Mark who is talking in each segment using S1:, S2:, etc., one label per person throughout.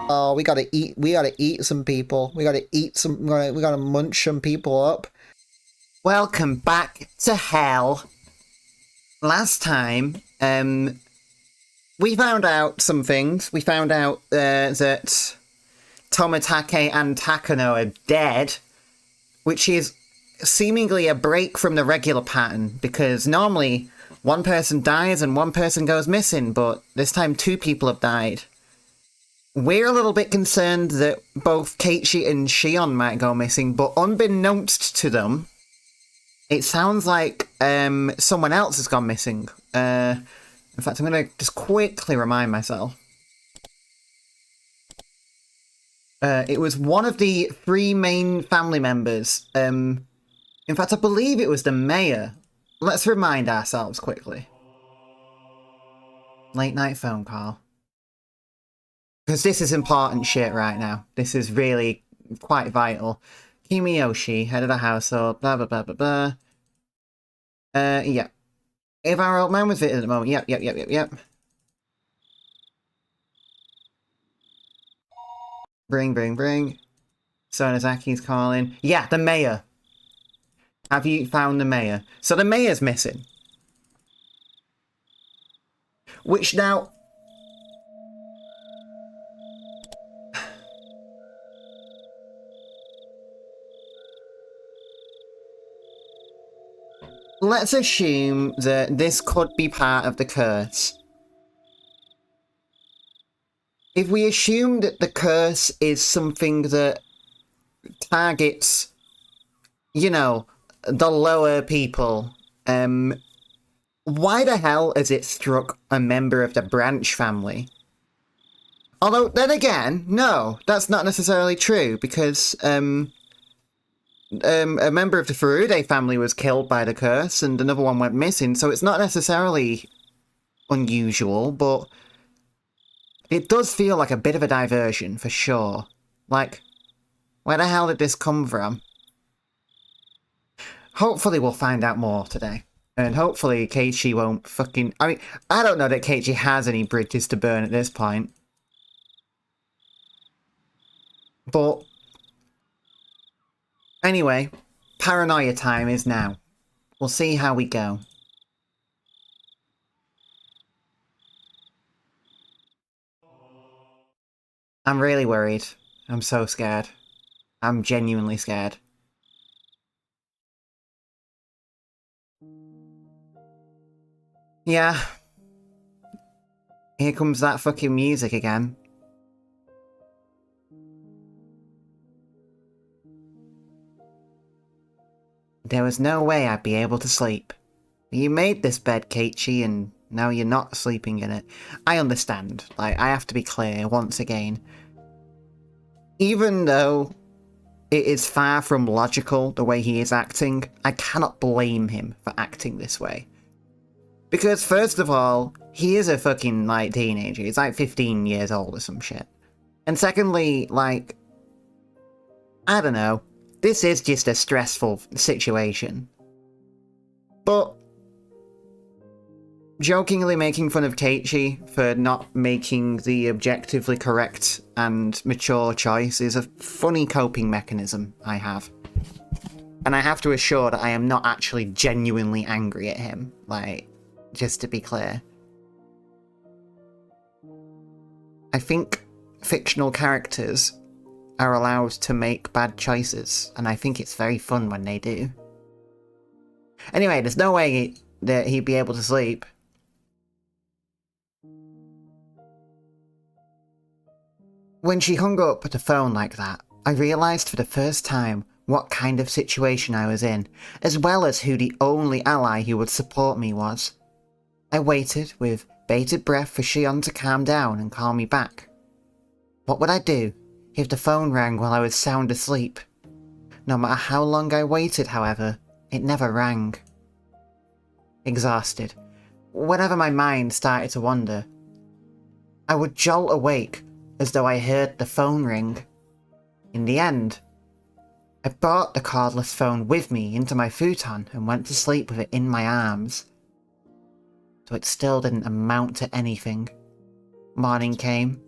S1: Oh, we gotta eat. We gotta eat some people. We gotta eat some. We gotta munch some people up.
S2: Welcome back to hell. Last time, we found out some things. We found out that Tomitake and Takano are dead, which is seemingly a break from the regular pattern, because normally one person dies and one person goes missing, but this time two people have died. We're a little bit concerned that both Keiichi and Shion might go missing, but unbeknownst to them, it sounds like someone else has gone missing. In fact, I'm going to just quickly remind myself. It was one of the three main family members. In fact, I believe it was the mayor. Let's remind ourselves quickly. Late night phone call. Because this is important shit right now. This is really quite vital. Kimiyoshi, head of the household, blah, blah, blah, blah, blah. Yeah. If our old man was visited at the moment. Yep. Bring. Sonozaki's calling. Yeah, the mayor. Have you found the mayor? So the mayor's missing. Which now... Let's assume that this could be part of the curse. If we assume that the curse is something that targets, you know, the lower people, why the hell has it struck a member of the Branch family? Although, then again, no, that's not necessarily true, because, a member of the Furude family was killed by the curse, and another one went missing, so it's not necessarily unusual, but it does feel like a bit of a diversion, for sure. Like, where the hell did this come from? Hopefully we'll find out more today. And hopefully Keiichi won't fucking... I mean, I don't know that Keiichi has any bridges to burn at this point. But... anyway, paranoia time is now. We'll see how we go. I'm really worried. I'm so scared. I'm genuinely scared. Yeah. Here comes that fucking music again. There was no way I'd be able to sleep. You made this bed, Keiichi, and now you're not sleeping in it. I understand. Like, I have to be clear once again. Even though it is far from logical the way he is acting, I cannot blame him for acting this way. Because first of all, he is a fucking, like, teenager. He's like 15 years old or some shit. And secondly, like, I don't know. This is just a stressful situation. But jokingly making fun of Keiichi for not making the objectively correct and mature choice is a funny coping mechanism I have. And I have to assure that I am not actually genuinely angry at him, like, just to be clear. I think fictional characters are allowed to make bad choices, and I think it's very fun when they do. Anyway, there's no way that he'd be able to sleep. When she hung up the phone like that, I realised for the first time what kind of situation I was in, as well as who the only ally who would support me was. I waited with bated breath for Shion to calm down and call me back. What would I do if the phone rang while I was sound asleep? No matter how long I waited, however, it never rang. Exhausted, whenever my mind started to wander, I would jolt awake as though I heard the phone ring. In the end, I brought the cordless phone with me into my futon and went to sleep with it in my arms. So it still didn't amount to anything. Morning came,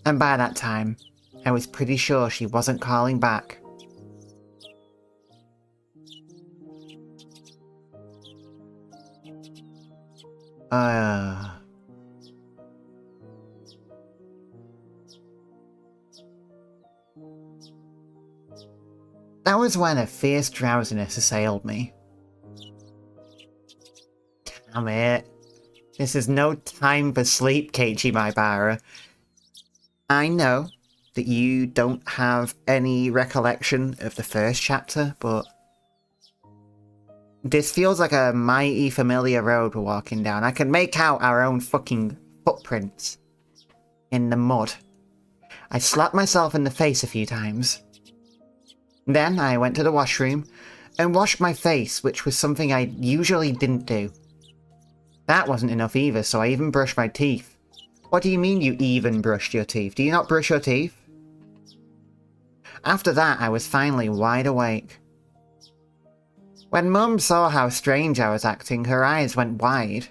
S2: And by that time, I was pretty sure she wasn't calling back. That was when a fierce drowsiness assailed me. Damn it. This is no time for sleep, Keiichi Maibara. I know that you don't have any recollection of the first chapter, but this feels like a mighty familiar road we're walking down. I can make out our own fucking footprints in the mud. I slapped myself in the face a few times. Then I went to the washroom and washed my face, which was something I usually didn't do. That wasn't enough either, so I even brushed my teeth. What do you mean you even brushed your teeth? Do you not brush your teeth? After that, I was finally wide awake. When Mum saw how strange I was acting, her eyes went wide.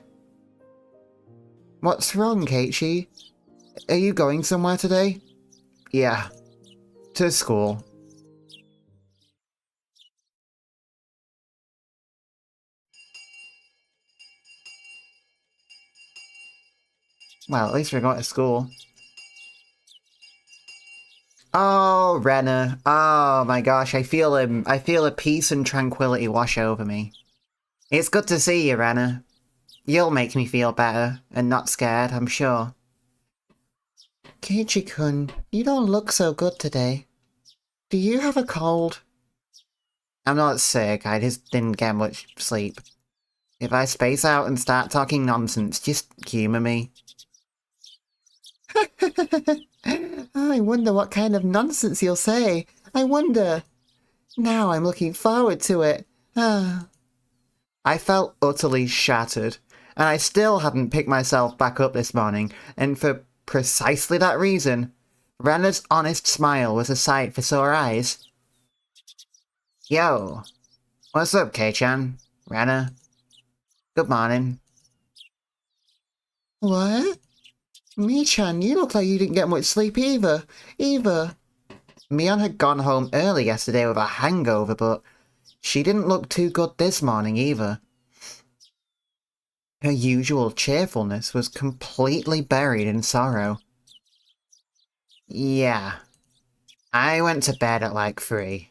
S2: What's wrong, Keiichi? Are you going somewhere today? Yeah, to school. Well, at least we're going to school. Oh, Renna. Oh my gosh, I feel a peace and tranquility wash over me. It's good to see you, Renna. You'll make me feel better, and not scared, I'm sure. Keiichi-kun, you don't look so good today. Do you have a cold? I'm not sick, I just didn't get much sleep. If I space out and start talking nonsense, just humour me. I wonder what kind of nonsense you'll say. I wonder. Now I'm looking forward to it. I felt utterly shattered, and I still hadn't picked myself back up this morning, and for precisely that reason, Renna's honest smile was a sight for sore eyes. Yo, what's up, Kei-chan? Renna? Good morning. What? Mi-chan, you look like you didn't get much sleep either. Mion had gone home early yesterday with a hangover, but she didn't look too good this morning either. Her usual cheerfulness was completely buried in sorrow. Yeah. I went to bed at like 3.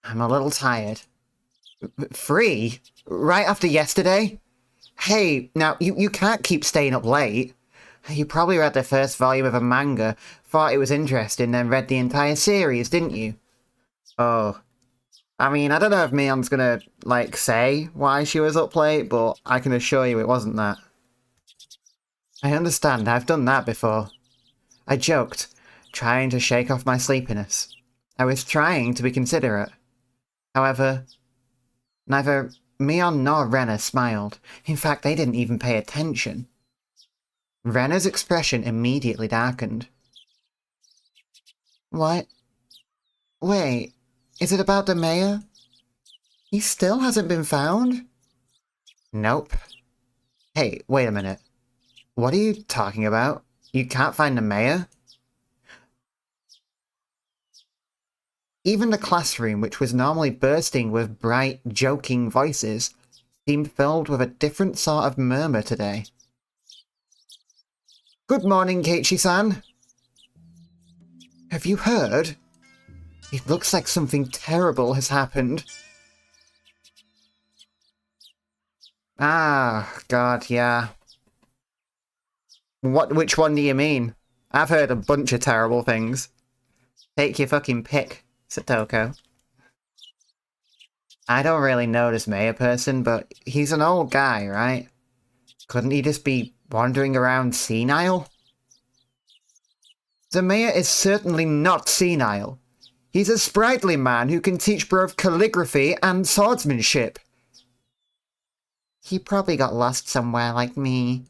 S2: I'm a little tired. 3? Right after yesterday? Hey, now, you can't keep staying up late. You probably read the first volume of a manga, thought it was interesting, then read the entire series, didn't you? Oh. I mean, I don't know if Mion's gonna, like, say why she was up late, but I can assure you it wasn't that. I understand, I've done that before. I joked, trying to shake off my sleepiness. I was trying to be considerate. However, neither Mion nor Renna smiled. In fact, they didn't even pay attention. Renna's expression immediately darkened. What? Wait, is it about the mayor? He still hasn't been found? Nope. Hey, wait a minute. What are you talking about? You can't find the mayor? Even the classroom, which was normally bursting with bright, joking voices, seemed filled with a different sort of murmur today. Good morning, Keiichi-san. Have you heard? It looks like something terrible has happened. Ah, God, yeah. Which one do you mean? I've heard a bunch of terrible things. Take your fucking pick, Satoko. I don't really know this mayor person, but he's an old guy, right? Couldn't he just be wandering around senile? The mayor is certainly not senile. He's a sprightly man who can teach both calligraphy and swordsmanship. He probably got lost somewhere like me.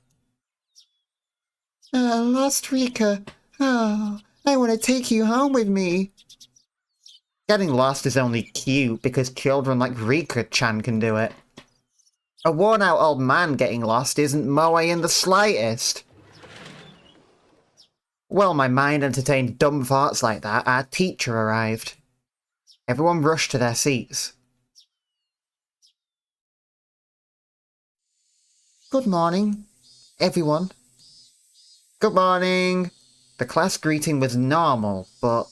S2: Lost Rika. Oh, I want to take you home with me. Getting lost is only cute because children like Rika-chan can do it. A worn-out old man getting lost isn't moe in the slightest. While my mind entertained dumb thoughts like that, our teacher arrived. Everyone rushed to their seats. Good morning, everyone. Good morning. The class greeting was normal, but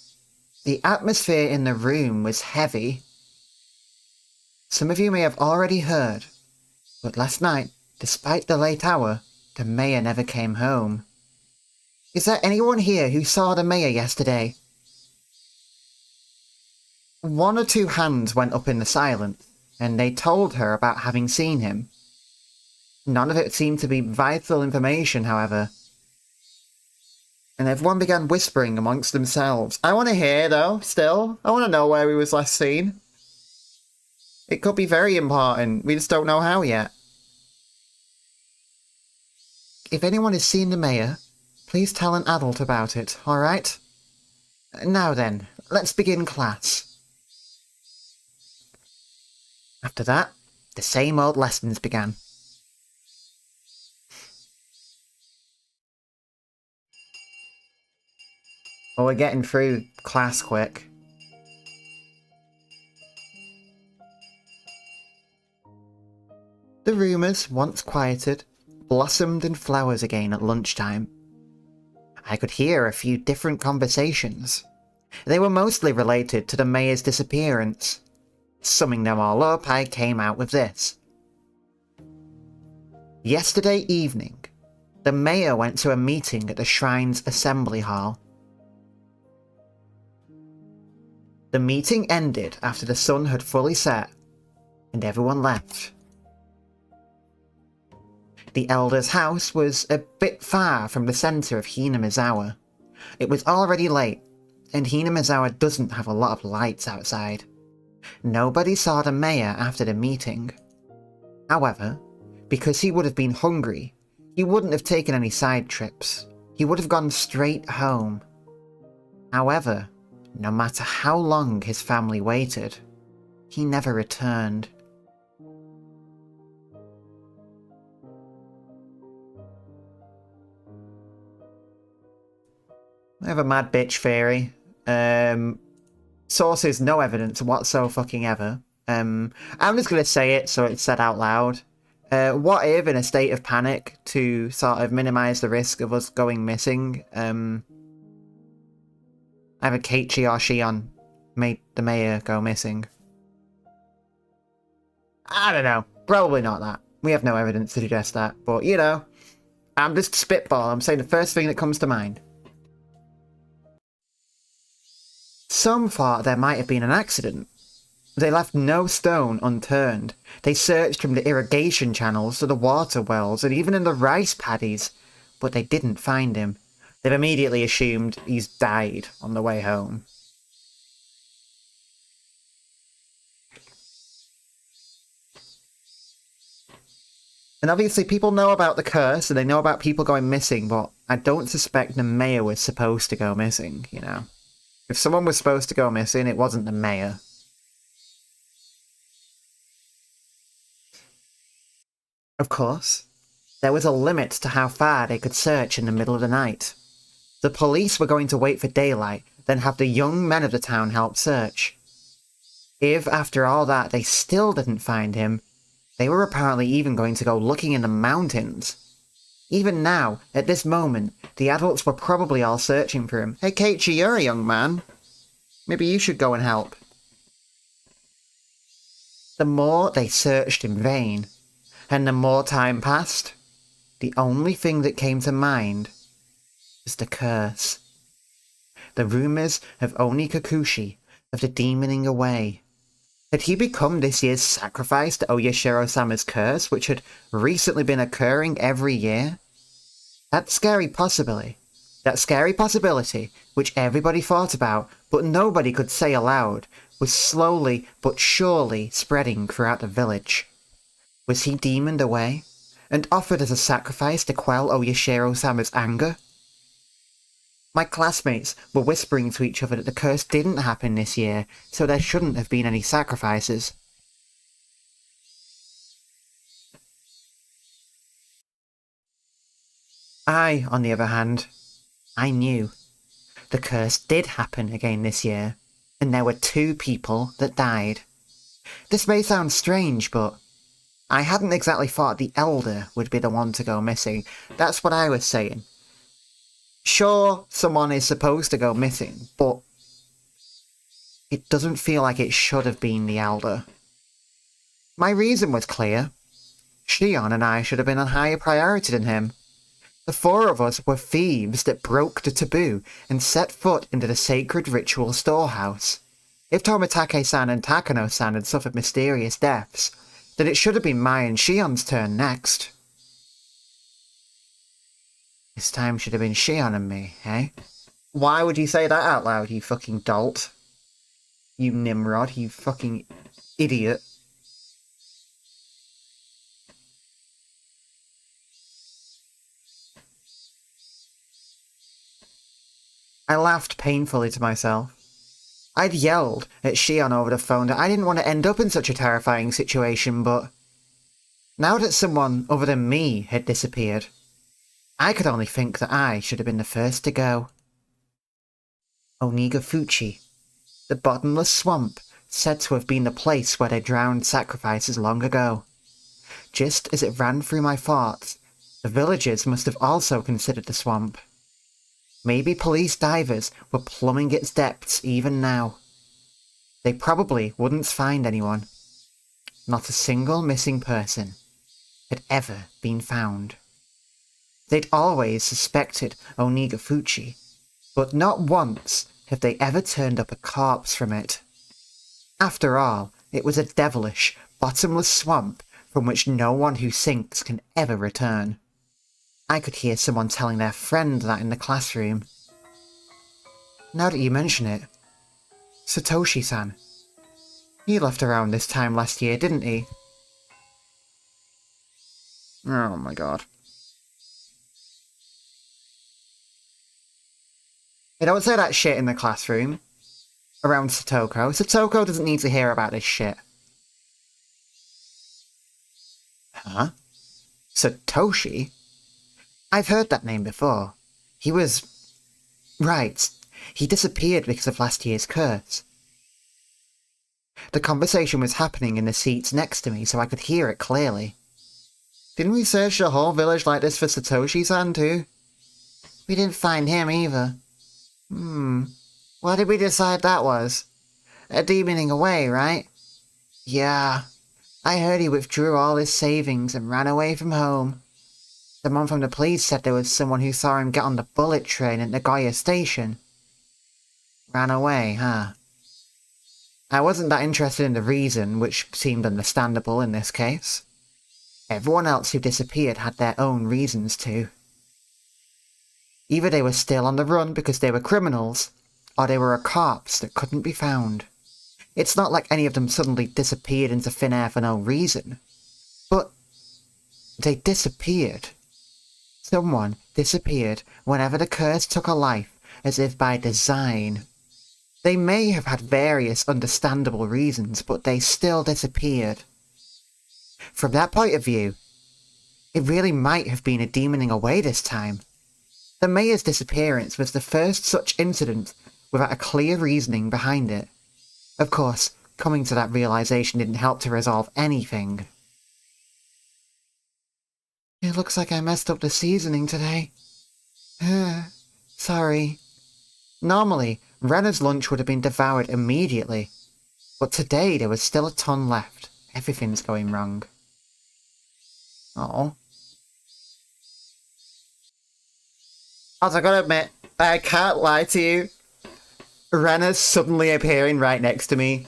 S2: the atmosphere in the room was heavy. Some of you may have already heard, but last night, despite the late hour, the mayor never came home. Is there anyone here who saw the mayor yesterday? One or two hands went up in the silence, and they told her about having seen him. None of it seemed to be vital information, however. And everyone began whispering amongst themselves. I want to hear, though, still. I want to know where he was last seen. It could be very important. We just don't know how yet. If anyone has seen the mayor, please tell an adult about it, alright? Now then, let's begin class. After that, the same old lessons began. Well, we're getting through class quick. The rumours, once quieted, blossomed in flowers again at lunchtime. I could hear a few different conversations. They were mostly related to the mayor's disappearance. Summing them all up, I came out with this. Yesterday evening, the mayor went to a meeting at the shrine's assembly hall. The meeting ended after the sun had fully set, and everyone left. The elder's house was a bit far from the centre of Hinamizawa. It was already late, and Hinamizawa doesn't have a lot of lights outside. Nobody saw the mayor after the meeting. However, because he would have been hungry, he wouldn't have taken any side trips. He would have gone straight home. However, no matter how long his family waited, he never returned. I have a mad bitch theory. Sources, no evidence whatsoever. I'm just going to say it so it's said out loud. What if, in a state of panic, to sort of minimise the risk of us going missing, either Keiichi or Shion made the mayor go missing? I don't know. Probably not that. We have no evidence to suggest that, but, you know, I'm just spitball. I'm saying the first thing that comes to mind. Some thought there might have been an accident. They left no stone unturned. They searched from the irrigation channels to the water wells and even in the rice paddies, but they didn't find him. They've immediately assumed he's died on the way home. And obviously people know about the curse and they know about people going missing, but I don't suspect the mayor was supposed to go missing, you know. If someone was supposed to go missing, it wasn't the mayor. Of course, there was a limit to how far they could search in the middle of the night. The police were going to wait for daylight, then have the young men of the town help search. If, after all that, they still didn't find him, they were apparently even going to go looking in the mountains. Even now, at this moment, the adults were probably all searching for him. Hey Keiichi, you're a young man. Maybe you should go and help. The more they searched in vain, and the more time passed, the only thing that came to mind was the curse. The rumours of Oni Kakushi, of the demoning away. Had he become this year's sacrifice to Oyashiro-sama's curse, which had recently been occurring every year? That scary possibility, which everybody thought about, but nobody could say aloud, was slowly but surely spreading throughout the village. Was he demoned away, and offered as a sacrifice to quell Oyashiro-sama's anger? My classmates were whispering to each other that the curse didn't happen this year, so there shouldn't have been any sacrifices. I, on the other hand, I knew. The curse did happen again this year, and there were 2 people that died. This may sound strange, but I hadn't exactly thought the Elder would be the one to go missing. That's what I was saying. Sure, someone is supposed to go missing, but it doesn't feel like it should have been the Elder. My reason was clear. Shion and I should have been on higher priority than him. The 4 of us were thieves that broke the taboo and set foot into the sacred ritual storehouse. If Tomitake-san and Takano-san had suffered mysterious deaths, then it should have been my and Shion's turn next. This time should have been Shion and me, eh? Why would you say that out loud, you fucking dolt? You Nimrod, you fucking idiot. I laughed painfully to myself. I'd yelled at Shion over the phone that I didn't want to end up in such a terrifying situation, but now that someone other than me had disappeared, I could only think that I should have been the first to go. Onigafuchi, the bottomless swamp, said to have been the place where they drowned sacrifices long ago. Just as it ran through my thoughts, the villagers must have also considered the swamp. Maybe police divers were plumbing its depths even now. They probably wouldn't find anyone. Not a single missing person had ever been found. They'd always suspected Onigafuchi, but not once have they ever turned up a corpse from it. After all, it was a devilish, bottomless swamp from which no one who sinks can ever return. I could hear someone telling their friend that in the classroom. Now that you mention it, Satoshi-san. He left around this time last year, didn't he? Oh my god. Hey, don't say that shit in the classroom. Around Satoko. Satoko doesn't need to hear about this shit. Huh? Satoshi? I've heard that name before. He was... Right. He disappeared because of last year's curse. The conversation was happening in the seats next to me, so I could hear it clearly. Didn't we search the whole village like this for Satoshi-san too? We didn't find him either. What did we decide that was? A demoning away, right? Yeah. I heard he withdrew all his savings and ran away from home. Someone from the police said there was someone who saw him get on the bullet train at Nagoya Station. Ran away, huh? I wasn't that interested in the reason, which seemed understandable in this case. Everyone else who disappeared had their own reasons too. Either they were still on the run because they were criminals, or they were a corpse that couldn't be found. It's not like any of them suddenly disappeared into thin air for no reason. But they disappeared. Someone disappeared whenever the curse took a life, as if by design. They may have had various understandable reasons, but they still disappeared. From that point of view, it really might have been a demoning away this time. The mayor's disappearance was the first such incident without a clear reasoning behind it. Of course, coming to that realization didn't help to resolve anything. It looks like I messed up the seasoning today. Sorry. Normally, Renna's lunch would have been devoured immediately, but today there was still a ton left. Everything's going wrong. Oh. Also, I gotta admit, I can't lie to you. Renna's suddenly appearing right next to me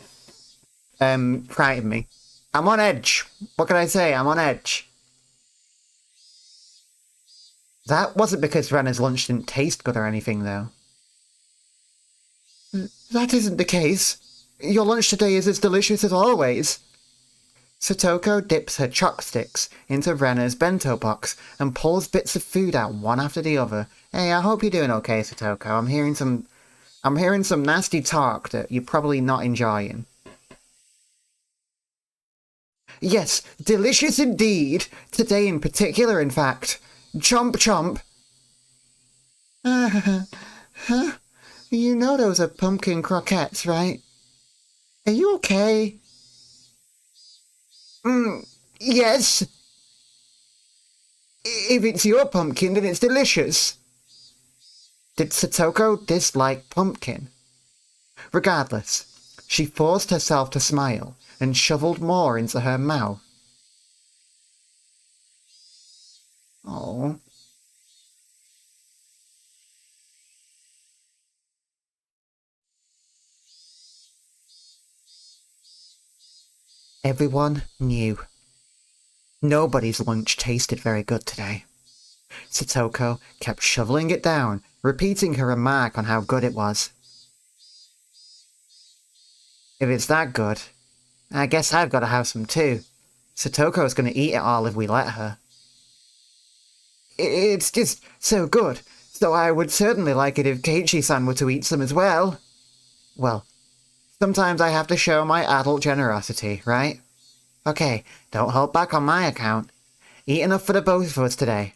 S2: frightened me. I'm on edge. What can I say? I'm on edge. That wasn't because Renna's lunch didn't taste good or anything, though. That isn't the case. Your lunch today is as delicious as always. Satoko dips her chopsticks into Renna's bento box and pulls bits of food out one after the other. Hey, I hope you're doing okay, Satoko. I'm hearing some nasty talk that you're probably not enjoying. Yes, delicious indeed. Today in particular, in fact. Chomp chomp. Huh? You know those are pumpkin croquettes, right? Are you okay? Yes. If it's your pumpkin, then it's delicious. Did Satoko dislike pumpkin? Regardless, she forced herself to smile and shoveled more into her mouth. Oh. Everyone knew. Nobody's lunch tasted very good today. Satoko kept shoveling it down, repeating her remark on how good it was. If it's that good, I guess I've got to have some too. Satoko's going to eat it all if we let her. It's just so good, so I would certainly like it if Keiichi-san were to eat some as well. Well, sometimes I have to show my adult generosity, right? Okay, don't hold back on my account. Eat enough for the both of us today.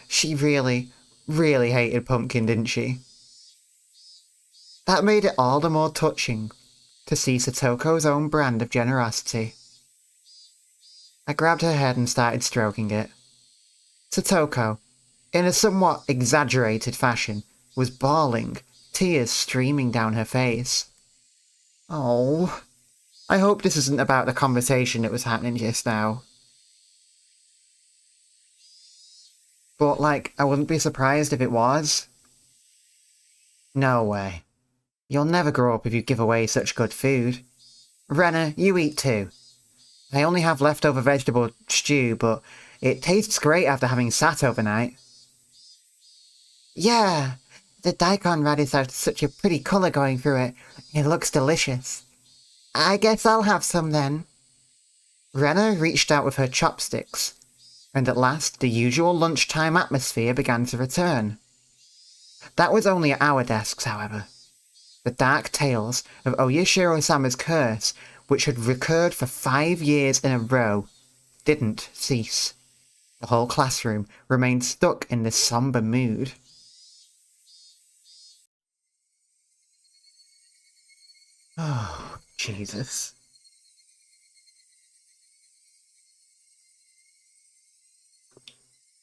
S2: She really, really hated pumpkin, didn't she? That made it all the more touching to see Satoko's own brand of generosity. I grabbed her head and started stroking it. Satoko, in a somewhat exaggerated fashion, was bawling, tears streaming down her face. Oh, I hope this isn't about the conversation that was happening just now. But, I wouldn't be surprised if it was. No way. You'll never grow up if you give away such good food. Renna, you eat too. I only have leftover vegetable stew, but it tastes great after having sat overnight. Yeah, the daikon radish has such a pretty colour going through it. It looks delicious. I guess I'll have some then. Renna reached out with her chopsticks, and at last the usual lunchtime atmosphere began to return. That was only at our desks, however. The dark tales of Oyashiro-sama's curse, which had recurred for 5 years in a row, didn't cease. The whole classroom remained stuck in this somber mood. Oh, Jesus.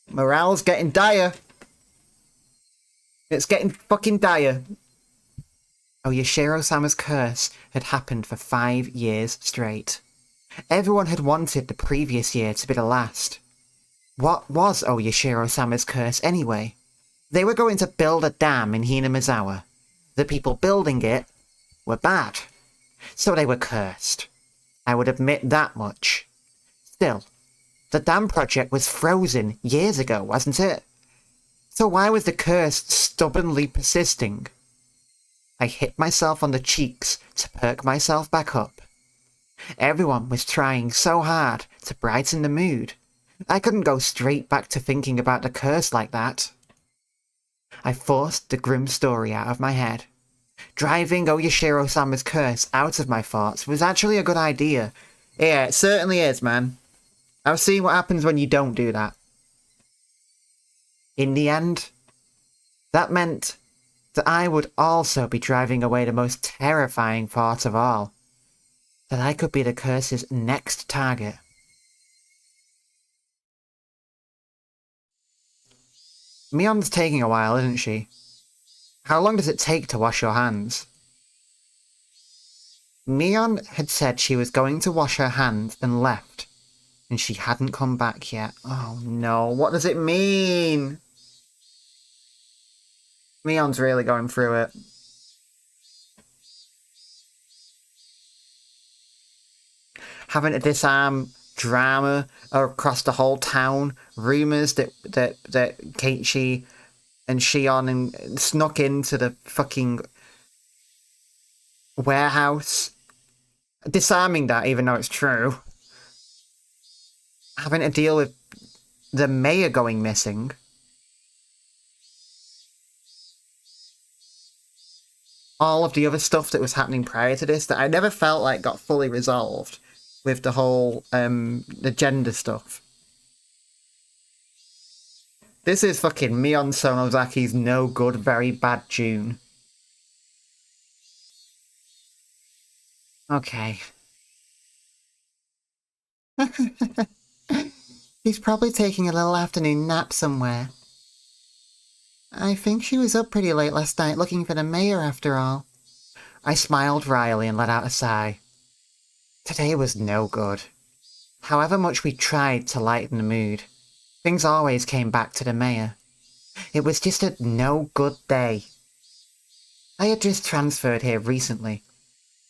S2: Morale's getting dire. It's getting fucking dire. Oyashiro-sama's curse had happened for 5 years straight. Everyone had wanted the previous year to be the last. What was Oyashiro-sama's curse anyway? They were going to build a dam in Hinamizawa. The people building it were bad. So they were cursed. I would admit that much. Still, the dam project was frozen years ago, wasn't it? So why was the curse stubbornly persisting? I hit myself on the cheeks to perk myself back up. Everyone was trying so hard to brighten the mood. I couldn't go straight back to thinking about the curse like that. I forced the grim story out of my head. Driving Oyashiro-sama's curse out of my thoughts was actually a good idea. Yeah, it certainly is, man. I've seen what happens when you don't do that. In the end, that meant that I would also be driving away the most terrifying thought of all. That I could be the curse's next target. Mion's taking a while, isn't she? How long does it take to wash your hands? Mion had said she was going to wash her hands and left, and she hadn't come back yet. Oh no, what does it mean? Mion's really going through it. Having to disarm drama across the whole town, rumours that Keiichi and Shion and snuck into the fucking warehouse. Disarming that, even though it's true. Having to deal with the mayor going missing. All of the other stuff that was happening prior to this that I never felt like got fully resolved with the whole the gender stuff. This is fucking Mion Sonozaki's no good, very bad June. Okay. She's probably taking a little afternoon nap somewhere. I think she was up pretty late last night looking for the mayor after all. I smiled wryly and let out a sigh. Today was no good. However much we tried to lighten the mood, things always came back to the mayor. It was just a no good day. I had just transferred here recently,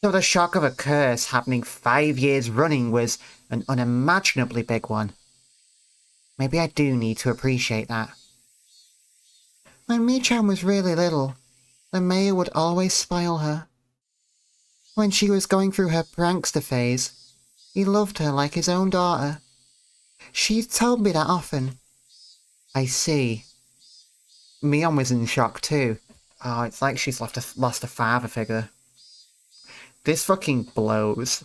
S2: so the shock of a curse happening 5 years running was an unimaginably big one. Maybe I do need to appreciate that. When Michan was really little, the mayor would always spoil her. When she was going through her prankster phase, he loved her like his own daughter. She's told me that often. I see. Mion was in shock too. Oh, it's like she's lost a father figure. This fucking blows.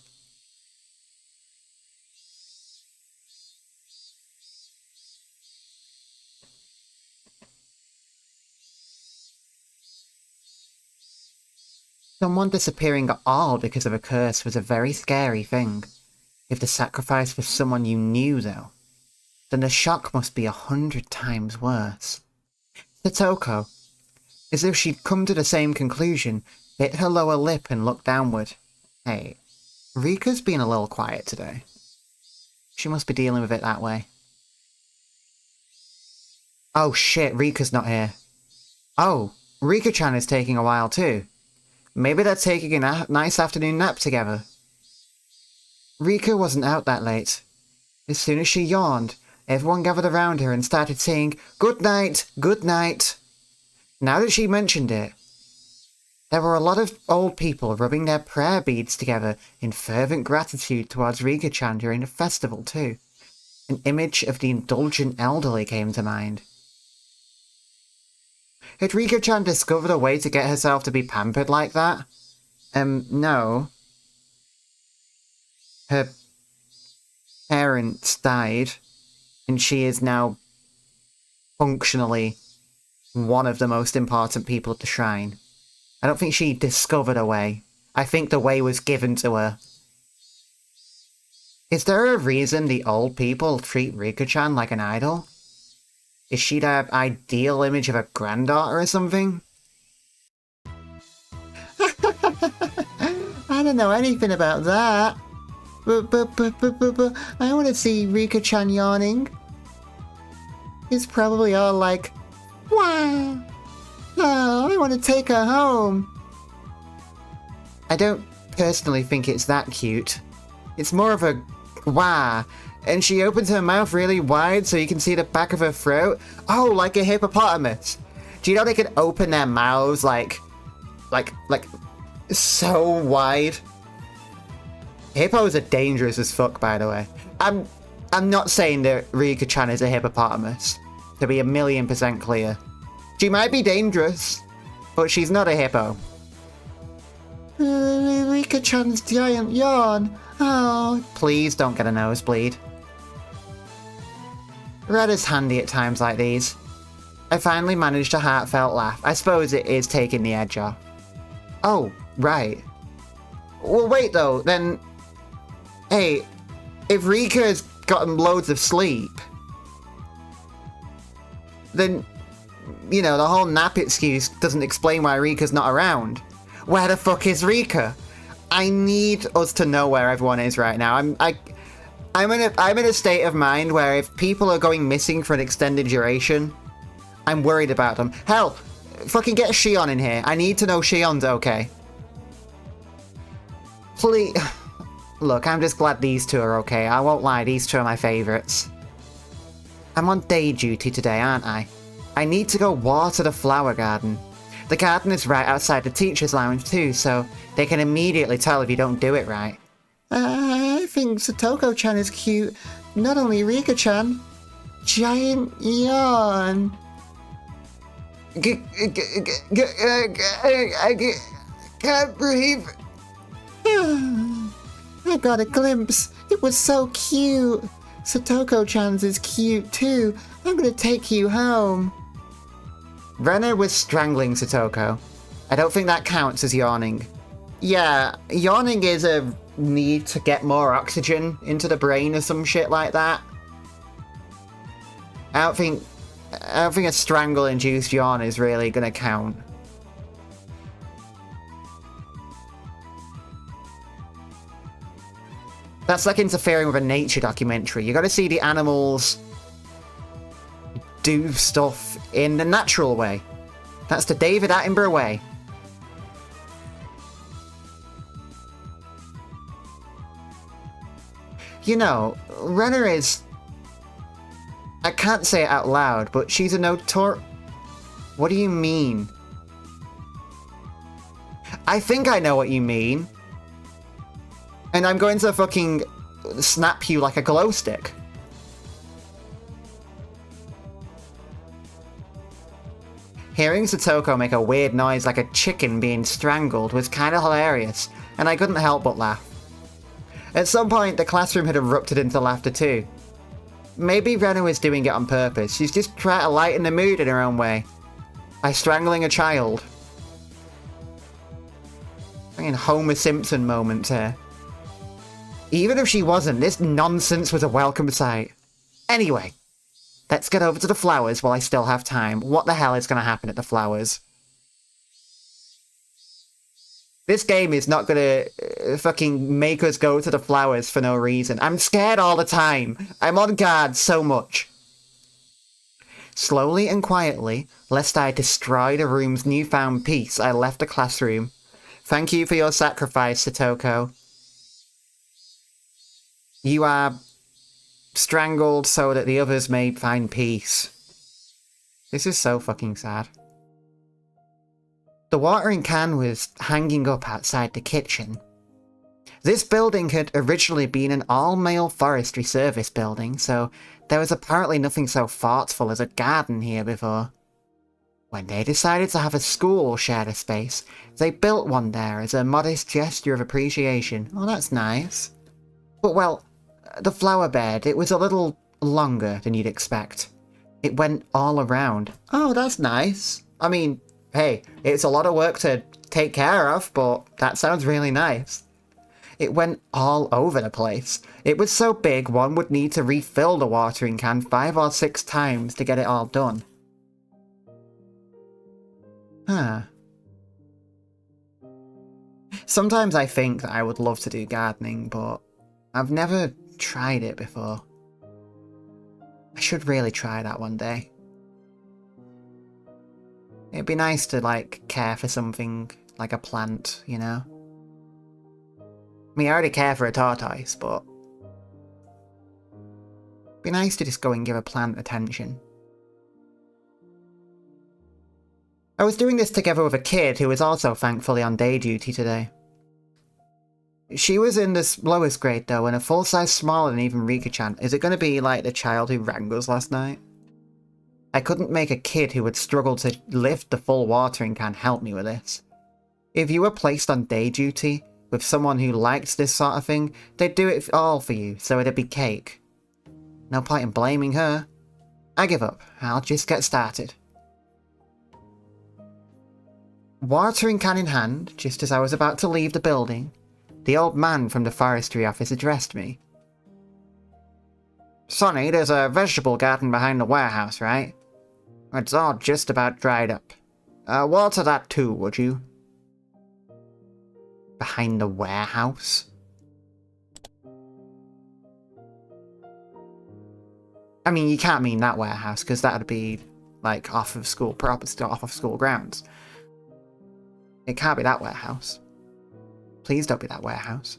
S2: Someone disappearing at all because of a curse was a very scary thing. If the sacrifice was someone you knew, though, then the shock must be 100 times worse. Satoko, as if she'd come to the same conclusion, bit her lower lip and looked downward. Hey, Rika's been a little quiet today. She must be dealing with it that way. Oh shit, Rika's not here. Oh, Rika-chan is taking a while too. Maybe they're taking a nice afternoon nap together. Rika wasn't out that late. As soon as she yawned, everyone gathered around her and started saying, "Good night, good night." Now that she mentioned it, there were a lot of old people rubbing their prayer beads together in fervent gratitude towards Rika-chan during the festival too. An image of the indulgent elderly came to mind. Had Rika-chan discovered a way to get herself to be pampered like that? No. Her parents died, and she is now functionally one of the most important people at the shrine. I don't think she discovered a way. I think the way was given to her. Is there a reason the old people treat Rika-chan like an idol? Is she their ideal image of a granddaughter or something? I don't know anything about that. But I want to see Rika-chan yawning. It's probably all like, "Wow! Oh, I want to take her home." I don't personally think it's that cute. It's more of a wah, and she opens her mouth really wide so you can see the back of her throat. Oh, like a hippopotamus. Do you know they can open their mouths like so wide? Hippos are dangerous as fuck, by the way. I'm not saying that Rika-chan is a hippopotamus, to be 1,000,000% clear. She might be dangerous, but she's not a hippo. Rika-chan's giant yawn. Oh, please don't get a nosebleed. Red is handy at times like these. I finally managed a heartfelt laugh. I suppose it is taking the edge off. Oh, right. Well, wait though, then... Hey, if Rika's gotten loads of sleep, then, you know, the whole nap excuse doesn't explain why Rika's not around. Where the fuck is Rika? I need us to know where everyone is right now. I'm in a state of mind where if people are going missing for an extended duration, I'm worried about them. Hell, fucking get Shion in here. I need to know Shion's okay. Please. Look, I'm just glad these two are okay. I won't lie, these two are my favourites. I'm on day duty today, aren't I? I need to go water the flower garden. The garden is right outside the teacher's lounge too, so they can immediately tell if you don't do it right. I think Satoko-chan is cute. Not only Rika-chan. Giant yawn. I can't breathe. I got a glimpse. It was so cute. Satoko-chan's is cute too. I'm gonna take you home. Renner was strangling Satoko. I don't think that counts as yawning. Yeah, yawning is a need to get more oxygen into the brain or some shit like that. I don't think a strangle-induced yawn is really gonna count. That's like interfering with a nature documentary. You gotta see the animals do stuff in the natural way. That's the David Attenborough way. You know, Renner is... I can't say it out loud, but she's a What do you mean? I think I know what you mean. And I'm going to fucking snap you like a glow stick. Hearing Satoko make a weird noise like a chicken being strangled was kind of hilarious, and I couldn't help but laugh. At some point, the classroom had erupted into laughter too. Maybe Renna was doing it on purpose. She's just trying to lighten the mood in her own way. By strangling a child. Fucking Homer Simpson moment here. Even if she wasn't, this nonsense was a welcome sight. Anyway, let's get over to the flowers while I still have time. What the hell is going to happen at the flowers? This game is not going to fucking make us go to the flowers for no reason. I'm scared all the time. I'm on guard so much. Slowly and quietly, lest I destroy the room's newfound peace, I left the classroom. Thank you for your sacrifice, Satoko. You are strangled so that the others may find peace. This is so fucking sad. The watering can was hanging up outside the kitchen. This building had originally been an all-male forestry service building, so there was apparently nothing so thoughtful as a garden here before. When they decided to have a school share the space, they built one there as a modest gesture of appreciation. Oh, that's nice. But well, the flower bed, it was a little longer than you'd expect. It went all around. Oh, that's nice. I mean, hey, it's a lot of work to take care of, but that sounds really nice. It went all over the place. It was so big one would need to refill the watering can 5 or 6 times to get it all done. Huh. Sometimes I think that I would love to do gardening, but I've never tried it before. I should really try that one day. It'd be nice to, like, care for something like a plant, you know? I mean, I already care for a tortoise, but it'd be nice to just go and give a plant attention. I was doing this together with a kid who was also thankfully on day duty today. She was in this lowest grade though, and a full size smaller than even Rika-chan. Is it going to be like the child who rang us last night? I couldn't make a kid who would struggle to lift the full watering can help me with this. If you were placed on day duty with someone who liked this sort of thing, they'd do it all for you, so it'd be cake. No point in blaming her. I give up. I'll just get started. Watering can in hand, just as I was about to leave the building, the old man from the forestry office addressed me. Sonny, there's a vegetable garden behind the warehouse, right? It's all just about dried up. Water that too, would you? Behind the warehouse? I mean, you can't mean that warehouse, because that'd be, like, off of school property, off of school grounds. It can't be that warehouse. Please don't be that warehouse.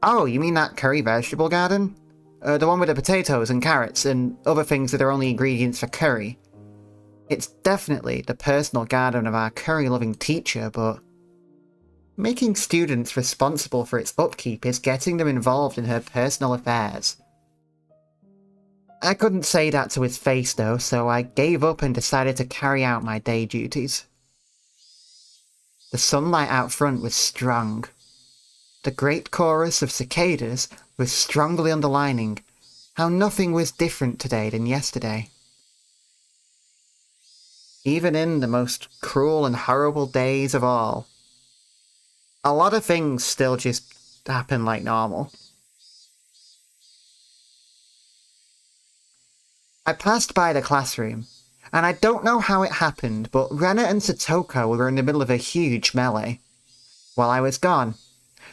S2: Oh, you mean that curry vegetable garden? The one with the potatoes and carrots and other things that are only ingredients for curry. It's definitely the personal garden of our curry-loving teacher, but making students responsible for its upkeep is getting them involved in her personal affairs. I couldn't say that to his face though, so I gave up and decided to carry out my day duties. The sunlight out front was strong. The great chorus of cicadas was strongly underlining, How nothing was different today than yesterday. Even in the most cruel and horrible days of all, a lot of things still just happen like normal. I passed by the classroom, and I don't know how it happened, but Rena and Satoko were in the middle of a huge melee. While I was gone,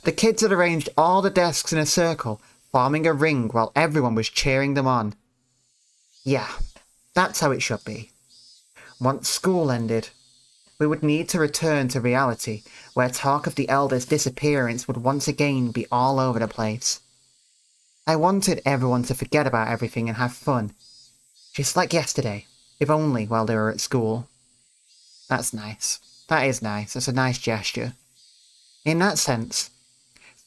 S2: the kids had arranged all the desks in a circle, forming a ring while everyone was cheering them on. Yeah, that's how it should be. Once school ended, we would need to return to reality, where talk of the Elder's disappearance would once again be all over the place. I wanted everyone to forget about everything and have fun. Just like yesterday, if only while they were at school. That's nice. That is nice. That's a nice gesture. In that sense,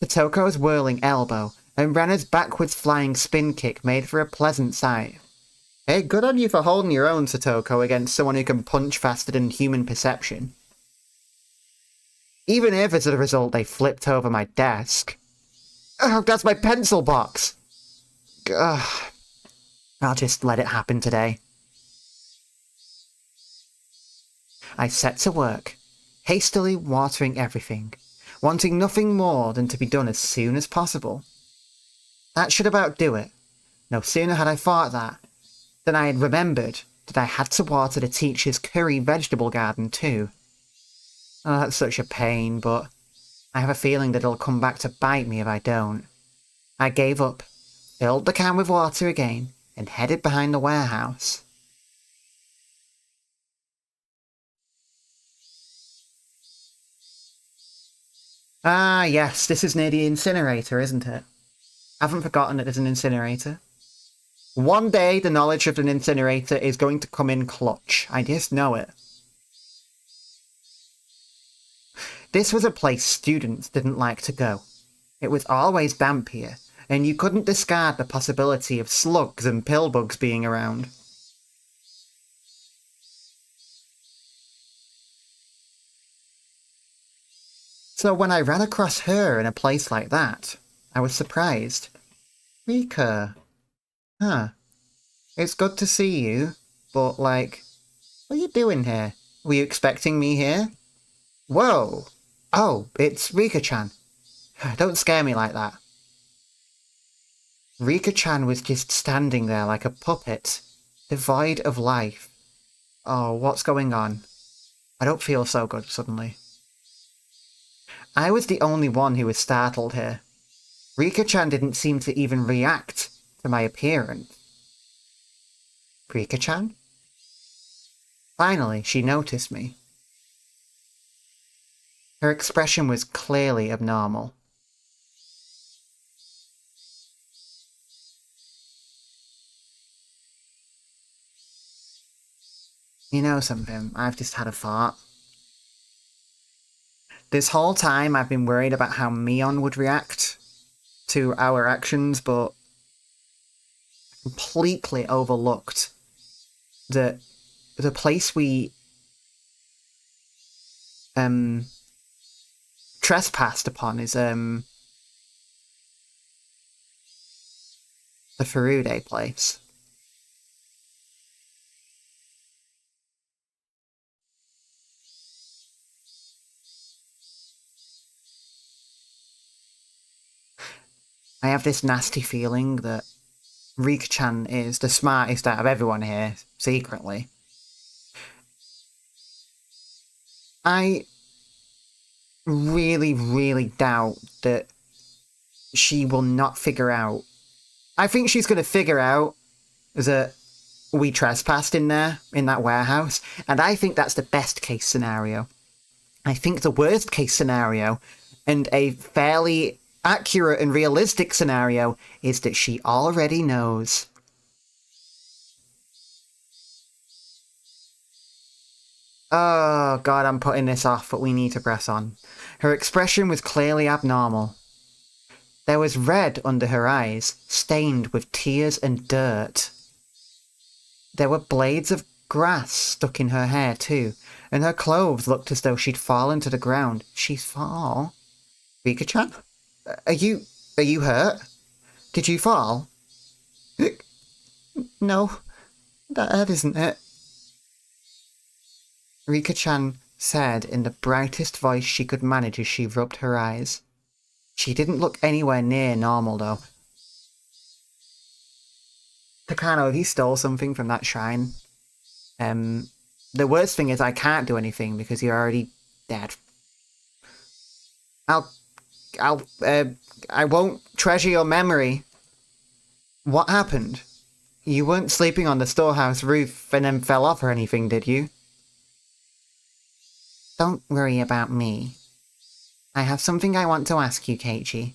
S2: Satoko's whirling elbow and Rena's backwards flying spin kick made for a pleasant sight. Hey, good on you for holding your own, Satoko, against someone who can punch faster than human perception. Even if, as a result, they flipped over my desk. Oh, that's my pencil box! Ugh. I'll just let it happen today. I set to work, hastily watering everything, wanting nothing more than to be done as soon as possible. That should about do it. No sooner had I thought that, than I had remembered that I had to water the teacher's curry vegetable garden too. Oh, that's such a pain, but I have a feeling that it'll come back to bite me if I don't. I gave up, filled the can with water again, and headed behind the warehouse. Ah, yes, this is near the incinerator, isn't it? I haven't forgotten that there's an incinerator. One day, the knowledge of an incinerator is going to come in clutch. I just know it. This was a place students didn't like to go. It was always damp here, and you couldn't discard the possibility of slugs and pillbugs being around. So when I ran across her in a place like that, I was surprised. Rika. Huh. It's good to see you, but like, what are you doing here? Were you expecting me here? Whoa! Oh, it's Rika-chan. Don't scare me like that. Rika-chan was just standing there like a puppet, devoid of life. Oh, what's going on? I don't feel so good suddenly. I was the only one who was startled here. Rika-chan didn't seem to even react to my appearance. Rika-chan? Finally, she noticed me. Her expression was clearly abnormal. You know something? I've just had a thought. This whole time I've been worried about how Mion would react to our actions, but completely overlooked that the place we trespassed upon is the Furude place. I have this nasty feeling that Rika-chan is the smartest out of everyone here, secretly. I really, really doubt that she will not figure out. I think she's going to figure out that we trespassed in there, in that warehouse, and I think that's the best case scenario. I think the worst case scenario, and a fairly accurate and realistic scenario, is that she already knows. Oh god, I'm putting this off, but we need to press on. Her expression was clearly abnormal. There was red under her eyes, stained with tears and dirt. There were blades of grass stuck in her hair too, and her clothes looked as though she'd fallen to the ground. She's fall? Rika-chan? Are you hurt? Did you fall? No, that isn't it. Rika-chan said in the brightest voice she could manage as she rubbed her eyes. She didn't look anywhere near normal, though. Takano, he stole something from that shrine. The worst thing is I can't do anything because you're already dead. I won't treasure your memory. What happened? You weren't sleeping on the storehouse roof and then fell off or anything, did you? Don't worry about me. I have something I want to ask you, Keiichi.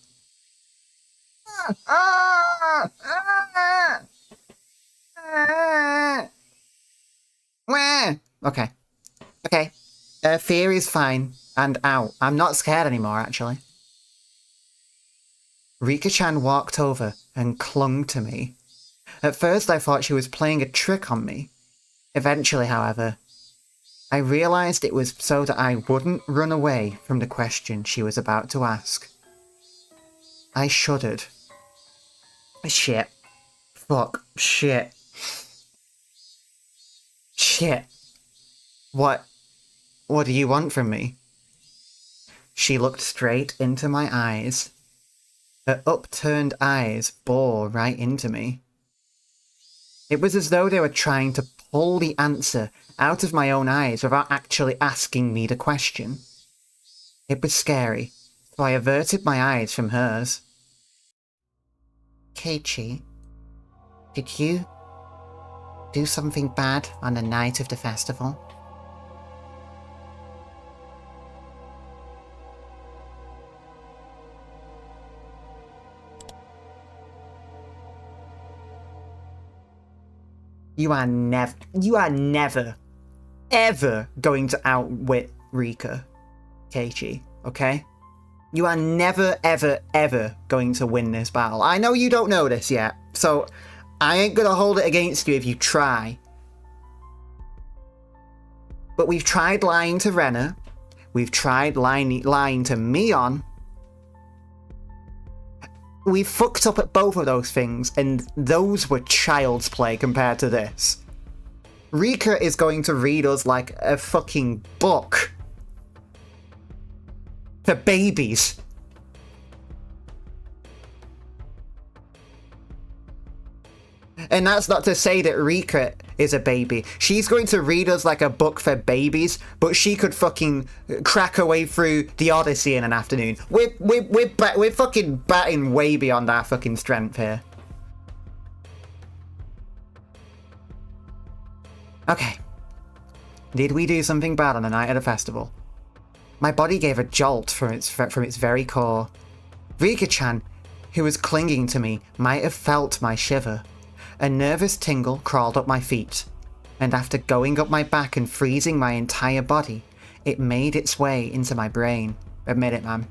S2: Okay. Okay. Fear is fine. And ow, I'm not scared anymore, actually. Rika-chan walked over and clung to me. At first I thought she was playing a trick on me. Eventually, however, I realised it was so that I wouldn't run away from the question she was about to ask. I shuddered. Shit. Fuck. Shit. Shit. What do you want from me? She looked straight into my eyes. Her upturned eyes bore right into me. It was as though they were trying to pull the answer out of my own eyes without actually asking me the question. It was scary, so I averted my eyes from hers. Keiichi, did you do something bad on the night of the festival? You are never, ever going to outwit Rika, Keiichi, okay? You are never, ever, ever going to win this battle. I know you don't know this yet, so I ain't gonna hold it against you if you try. But we've tried lying to Rena. We've tried lying to Mion. We fucked up at both of those things, and those were child's play compared to this. Rika is going to read us like a fucking book. For babies. And that's not to say that Rika is a baby. She's going to read us like a book for babies, but she could fucking crack her way through the Odyssey in an afternoon. We're fucking batting way beyond our fucking strength here. Okay. Did we do something bad on the night of the festival? My body gave a jolt from its very core. Rika-chan, who was clinging to me, might have felt my shiver. A nervous tingle crawled up my feet, and after going up my back and freezing my entire body, it made its way into my brain. Admit it, man.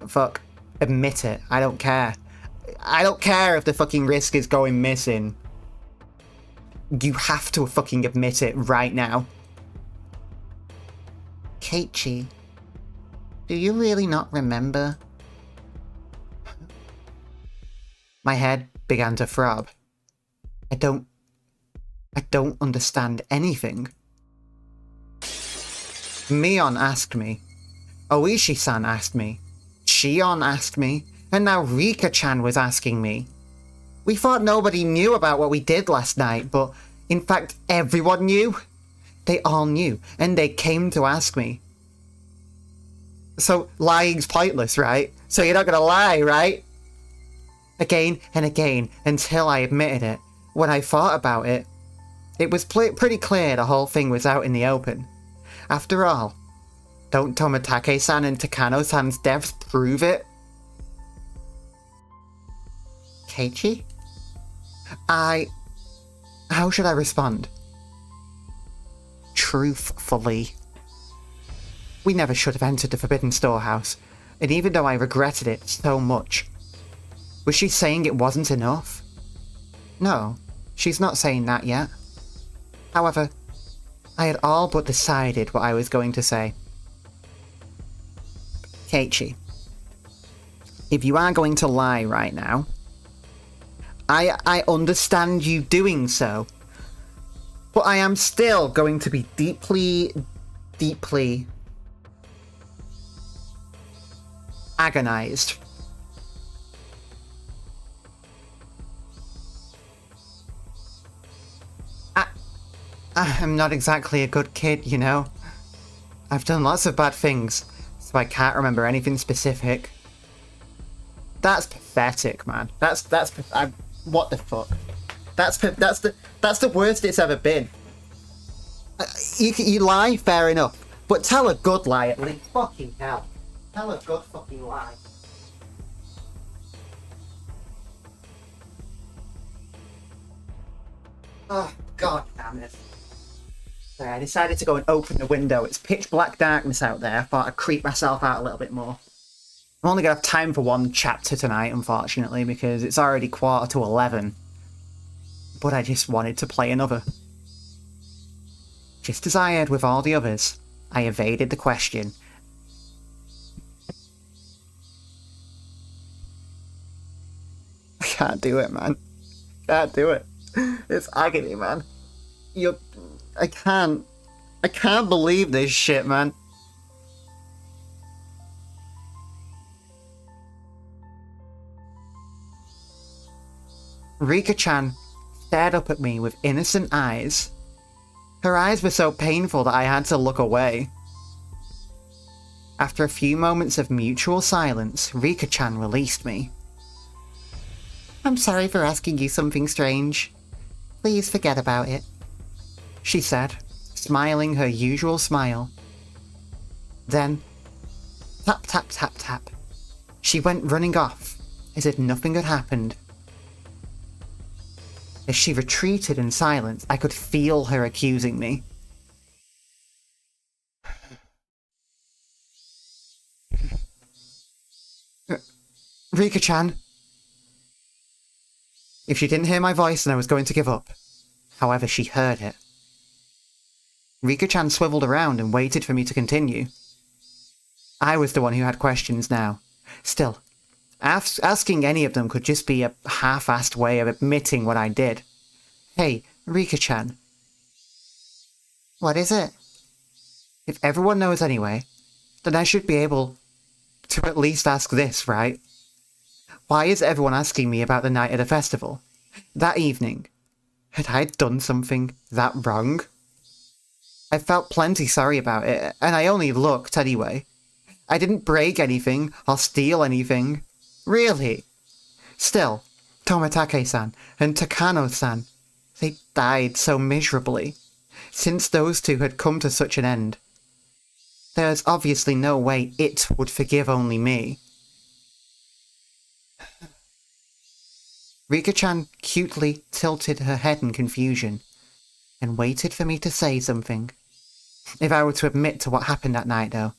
S2: Fuck. Admit it. I don't care. I don't care if the fucking risk is going missing. You have to fucking admit it right now. Keiichi, do you really not remember? My head began to throb. I don't understand anything. Mion asked me. Oishi-san asked me. Shion asked me. And now Rika-chan was asking me. We thought nobody knew about what we did last night, but in fact everyone knew. They all knew, and they came to ask me. So lying's pointless, right? So you're not gonna lie, right? Again and again, until I admitted it. When I thought about it, it was pretty clear the whole thing was out in the open. After all, don't Tomitake-san and Takano-san's deaths prove it? Keiichi? How should I respond? Truthfully. We never should have entered the Forbidden Storehouse, and even though I regretted it so much, was she saying it wasn't enough? No, she's not saying that yet. However, I had all but decided what I was going to say. Keiichi, if you are going to lie right now, I understand you doing so. But I am still going to be deeply, deeply agonized. I'm not exactly a good kid, you know? I've done lots of bad things, so I can't remember anything specific. That's pathetic, man. What the fuck? That's the worst it's ever been. You lie, fair enough, but tell a good lie at least. Fucking hell. Tell a good fucking lie. Oh, god damn it. So I decided to go and open the window. It's pitch black darkness out there. I thought I'd creep myself out a little bit more. I'm only going to have time for one chapter tonight, unfortunately, because it's already 11:15. But I just wanted to play another. Just as I had with all the others, I evaded the question. I can't do it, man. Can't do it. It's agony, man. I can't believe this shit, man. Rika-chan stared up at me with innocent eyes. Her eyes were so painful that I had to look away. After a few moments of mutual silence, Rika-chan released me. I'm sorry for asking you something strange. Please forget about it, she said, smiling her usual smile. Then, tap tap tap tap, she went running off, as if nothing had happened. As she retreated in silence, I could feel her accusing me. Rika-chan. If she didn't hear my voice, then I was going to give up. However, she heard it. Rika-chan swiveled around and waited for me to continue. I was the one who had questions now. Still, asking any of them could just be a half-assed way of admitting what I did. Hey, Rika-chan. What is it? If everyone knows anyway, then I should be able to at least ask this, right? Why is everyone asking me about the night at the festival? That evening. Had I done something that wrong? I felt plenty sorry about it, and I only looked anyway. I didn't break anything or steal anything. Really? Still, Tomitake-san and Takano-san, they died so miserably. Since those two had come to such an end, there's obviously no way it would forgive only me. Rika-chan cutely tilted her head in confusion and waited for me to say something. If I were to admit to what happened that night, though,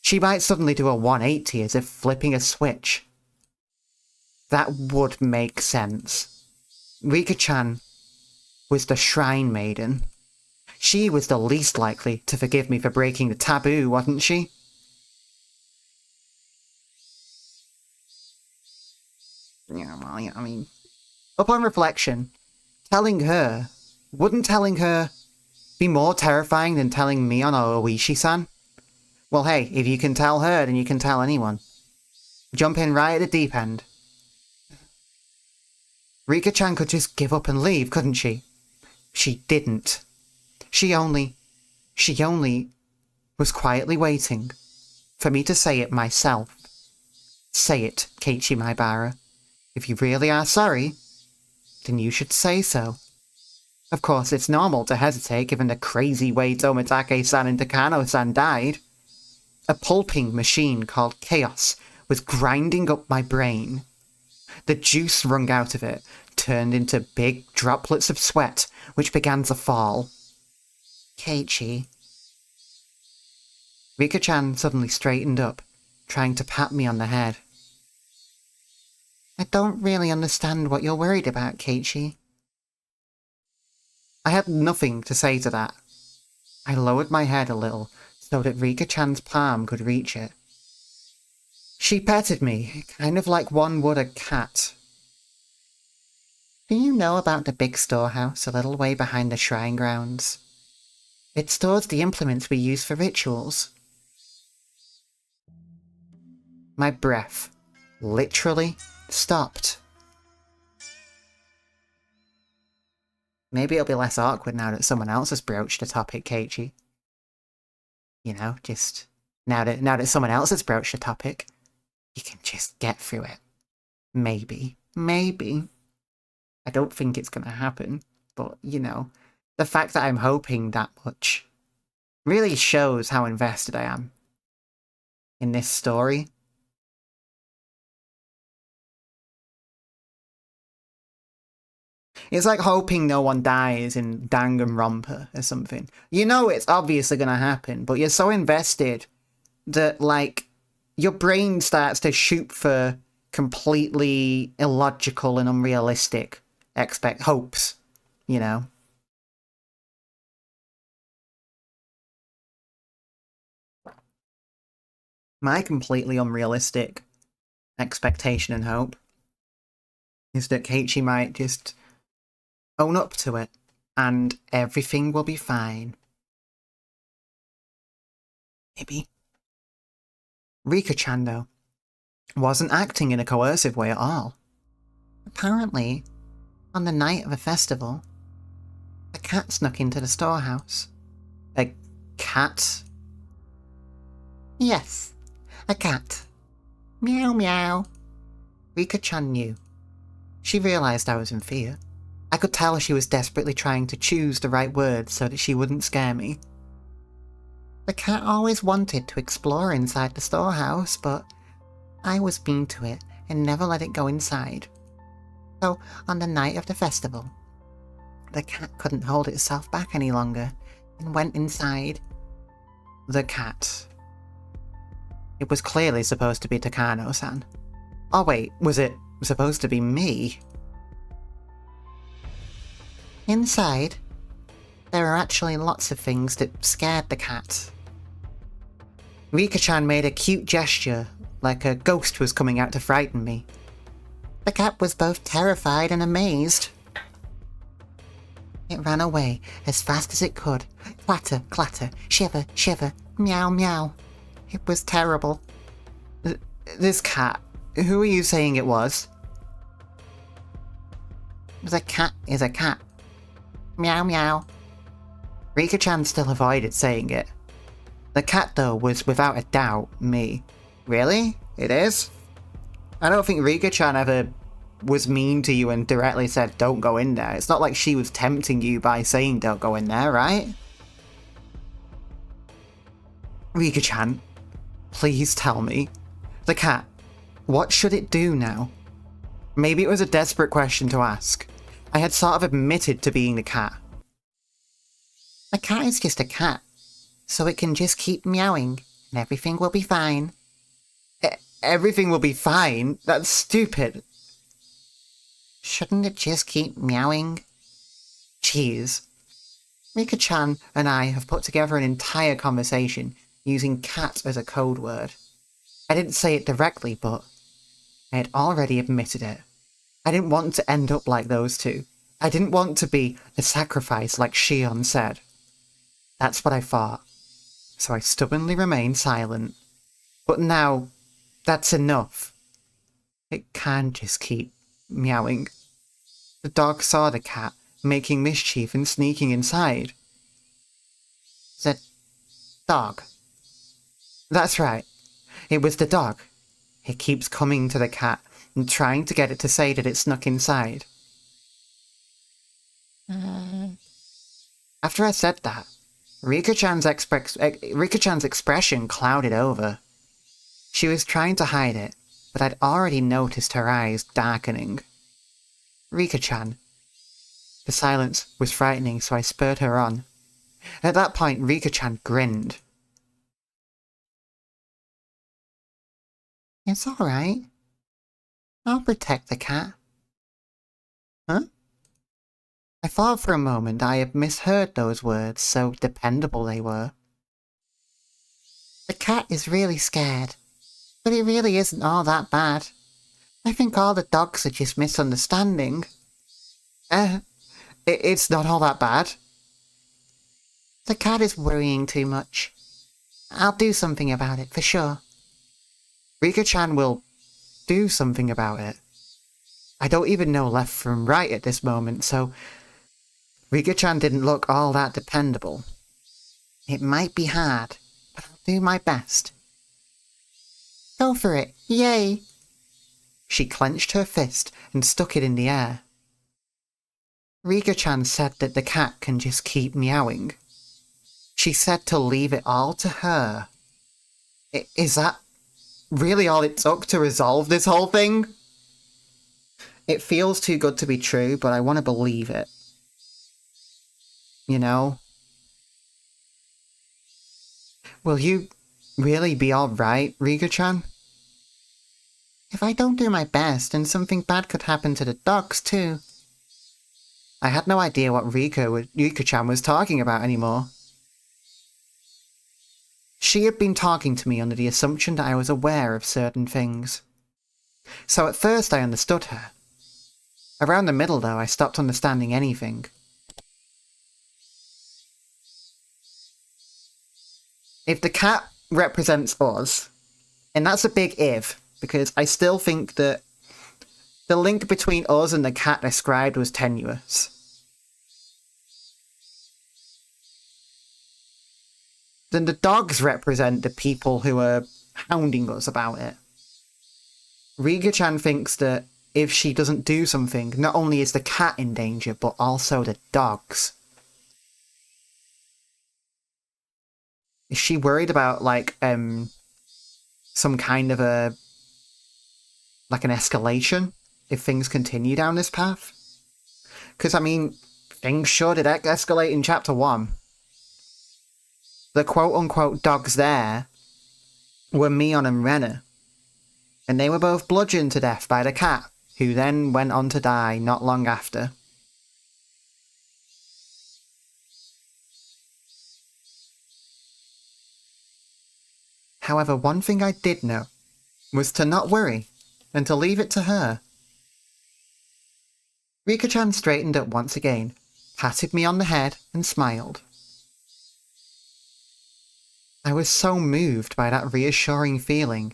S2: she might suddenly do a 180 as if flipping a switch. That would make sense. Rika-chan was the shrine maiden. She was the least likely to forgive me for breaking the taboo, wasn't she? Yeah, well, I mean, upon reflection, wouldn't telling her be more terrifying than telling me on Oishi-san? Well, hey, if you can tell her, then you can tell anyone. Jump in right at the deep end. Rika-chan could just give up and leave, couldn't she? She didn't. She only was quietly waiting for me to say it myself. Say it, Keiichi Maibara. If you really are sorry, then you should say so. Of course, it's normal to hesitate given the crazy way Tomitake-san and Takano-san died. A pulping machine called Chaos was grinding up my brain. The juice wrung out of it turned into big droplets of sweat, which began to fall. Keiichi. Rika-chan suddenly straightened up, trying to pat me on the head. I don't really understand what you're worried about, Keiichi. I had nothing to say to that. I lowered my head a little so that Rika-chan's palm could reach it. She petted me, kind of like one would a cat. Do you know about the big storehouse a little way behind the shrine grounds? It stores the implements we use for rituals. My breath literally stopped. Maybe it'll be less awkward now that someone else has broached the topic, Keiichi. You know, just now that someone else has broached the topic, you can just get through it. Maybe. I don't think it's gonna happen, but you know, the fact that I'm hoping that much really shows how invested I am in this story. It's like hoping no one dies in Danganronpa or something. You know it's obviously gonna happen, but you're so invested that, like, your brain starts to shoot for completely illogical and unrealistic hopes, you know? My completely unrealistic expectation and hope is that Keiichi might just own up to it, and everything will be fine. Maybe. Rika-chan, though, wasn't acting in a coercive way at all. Apparently, on the night of a festival, a cat snuck into the storehouse. A cat? Yes, a cat. Meow meow. Rika-chan knew. She realised I was in fear. I could tell she was desperately trying to choose the right words so that she wouldn't scare me. The cat always wanted to explore inside the storehouse, but I was mean to it and never let it go inside. So, on the night of the festival, the cat couldn't hold itself back any longer and went inside. The cat. It was clearly supposed to be Takano-san. Oh wait, was it supposed to be me? Inside, there are actually lots of things that scared the cat. Rika-chan made a cute gesture, like a ghost was coming out to frighten me. The cat was both terrified and amazed. It ran away as fast as it could. Clatter, clatter, shiver, shiver, meow, meow. It was terrible. This cat, who are you saying it was? The cat is a cat. Meow, meow. Rika-chan still avoided saying it. The cat, though, was without a doubt me. Really? It is? I don't think Rika-chan ever was mean to you and directly said, don't go in there. It's not like she was tempting you by saying don't go in there, right? Rika-chan, please tell me. The cat, what should it do now? Maybe it was a desperate question to ask. I had sort of admitted to being the cat. A cat is just a cat, so it can just keep meowing, and everything will be fine. Everything will be fine? That's stupid. Shouldn't it just keep meowing? Jeez. Rika-chan and I have put together an entire conversation using cat as a code word. I didn't say it directly, but I had already admitted it. I didn't want to end up like those two. I didn't want to be a sacrifice like Shion said. That's what I thought. So I stubbornly remained silent. But now, that's enough. It can't just keep meowing. The dog saw the cat, making mischief and sneaking inside. The dog. That's right. It was the dog. It keeps coming to the cat and trying to get it to say that it snuck inside. After I said that, Rika-chan's expression clouded over. She was trying to hide it, but I'd already noticed her eyes darkening. Rika-chan. The silence was frightening, so I spurred her on. At that point, Rika-chan grinned. It's alright. I'll protect the cat. Huh? I thought for a moment I had misheard those words, so dependable they were. The cat is really scared, but it really isn't all that bad. I think all the dogs are just misunderstanding. Uh, it's not all that bad.
S3: The cat is worrying too much. I'll do something about it, for sure.
S2: Rika-chan will do something about it. I don't even know left from right at this moment, so Rika-chan didn't look all that dependable.
S3: It might be hard, but I'll do my best. Go for it, yay!
S2: She clenched her fist and stuck it in the air. Rika-chan said that the cat can just keep meowing. She said to leave it all to her. Is that really all it took to resolve this whole thing? It feels too good to be true, but I want to believe it. You know? Will you really be alright, Rika-chan?
S3: If I don't do my best, then something bad could happen to the dogs, too.
S2: I had no idea what Rika-chan was talking about anymore. She had been talking to me under the assumption that I was aware of certain things. So at first I understood her. Around the middle, though, I stopped understanding anything. If the cat represents us, and that's a big if, because I still think that the link between us and the cat described was tenuous. Then the dogs represent the people who are hounding us about it. Rika-chan thinks that if she doesn't do something, not only is the cat in danger, but also the dogs. Is she worried about, like, some kind of an escalation if things continue down this path? Because, I mean, things sure did escalate in Chapter 1. The quote-unquote dogs there were Mion and Renner, and they were both bludgeoned to death by the cat, who then went on to die not long after. However, one thing I did know was to not worry, and to leave it to her. Rika-chan straightened up once again, patted me on the head, and smiled. I was so moved by that reassuring feeling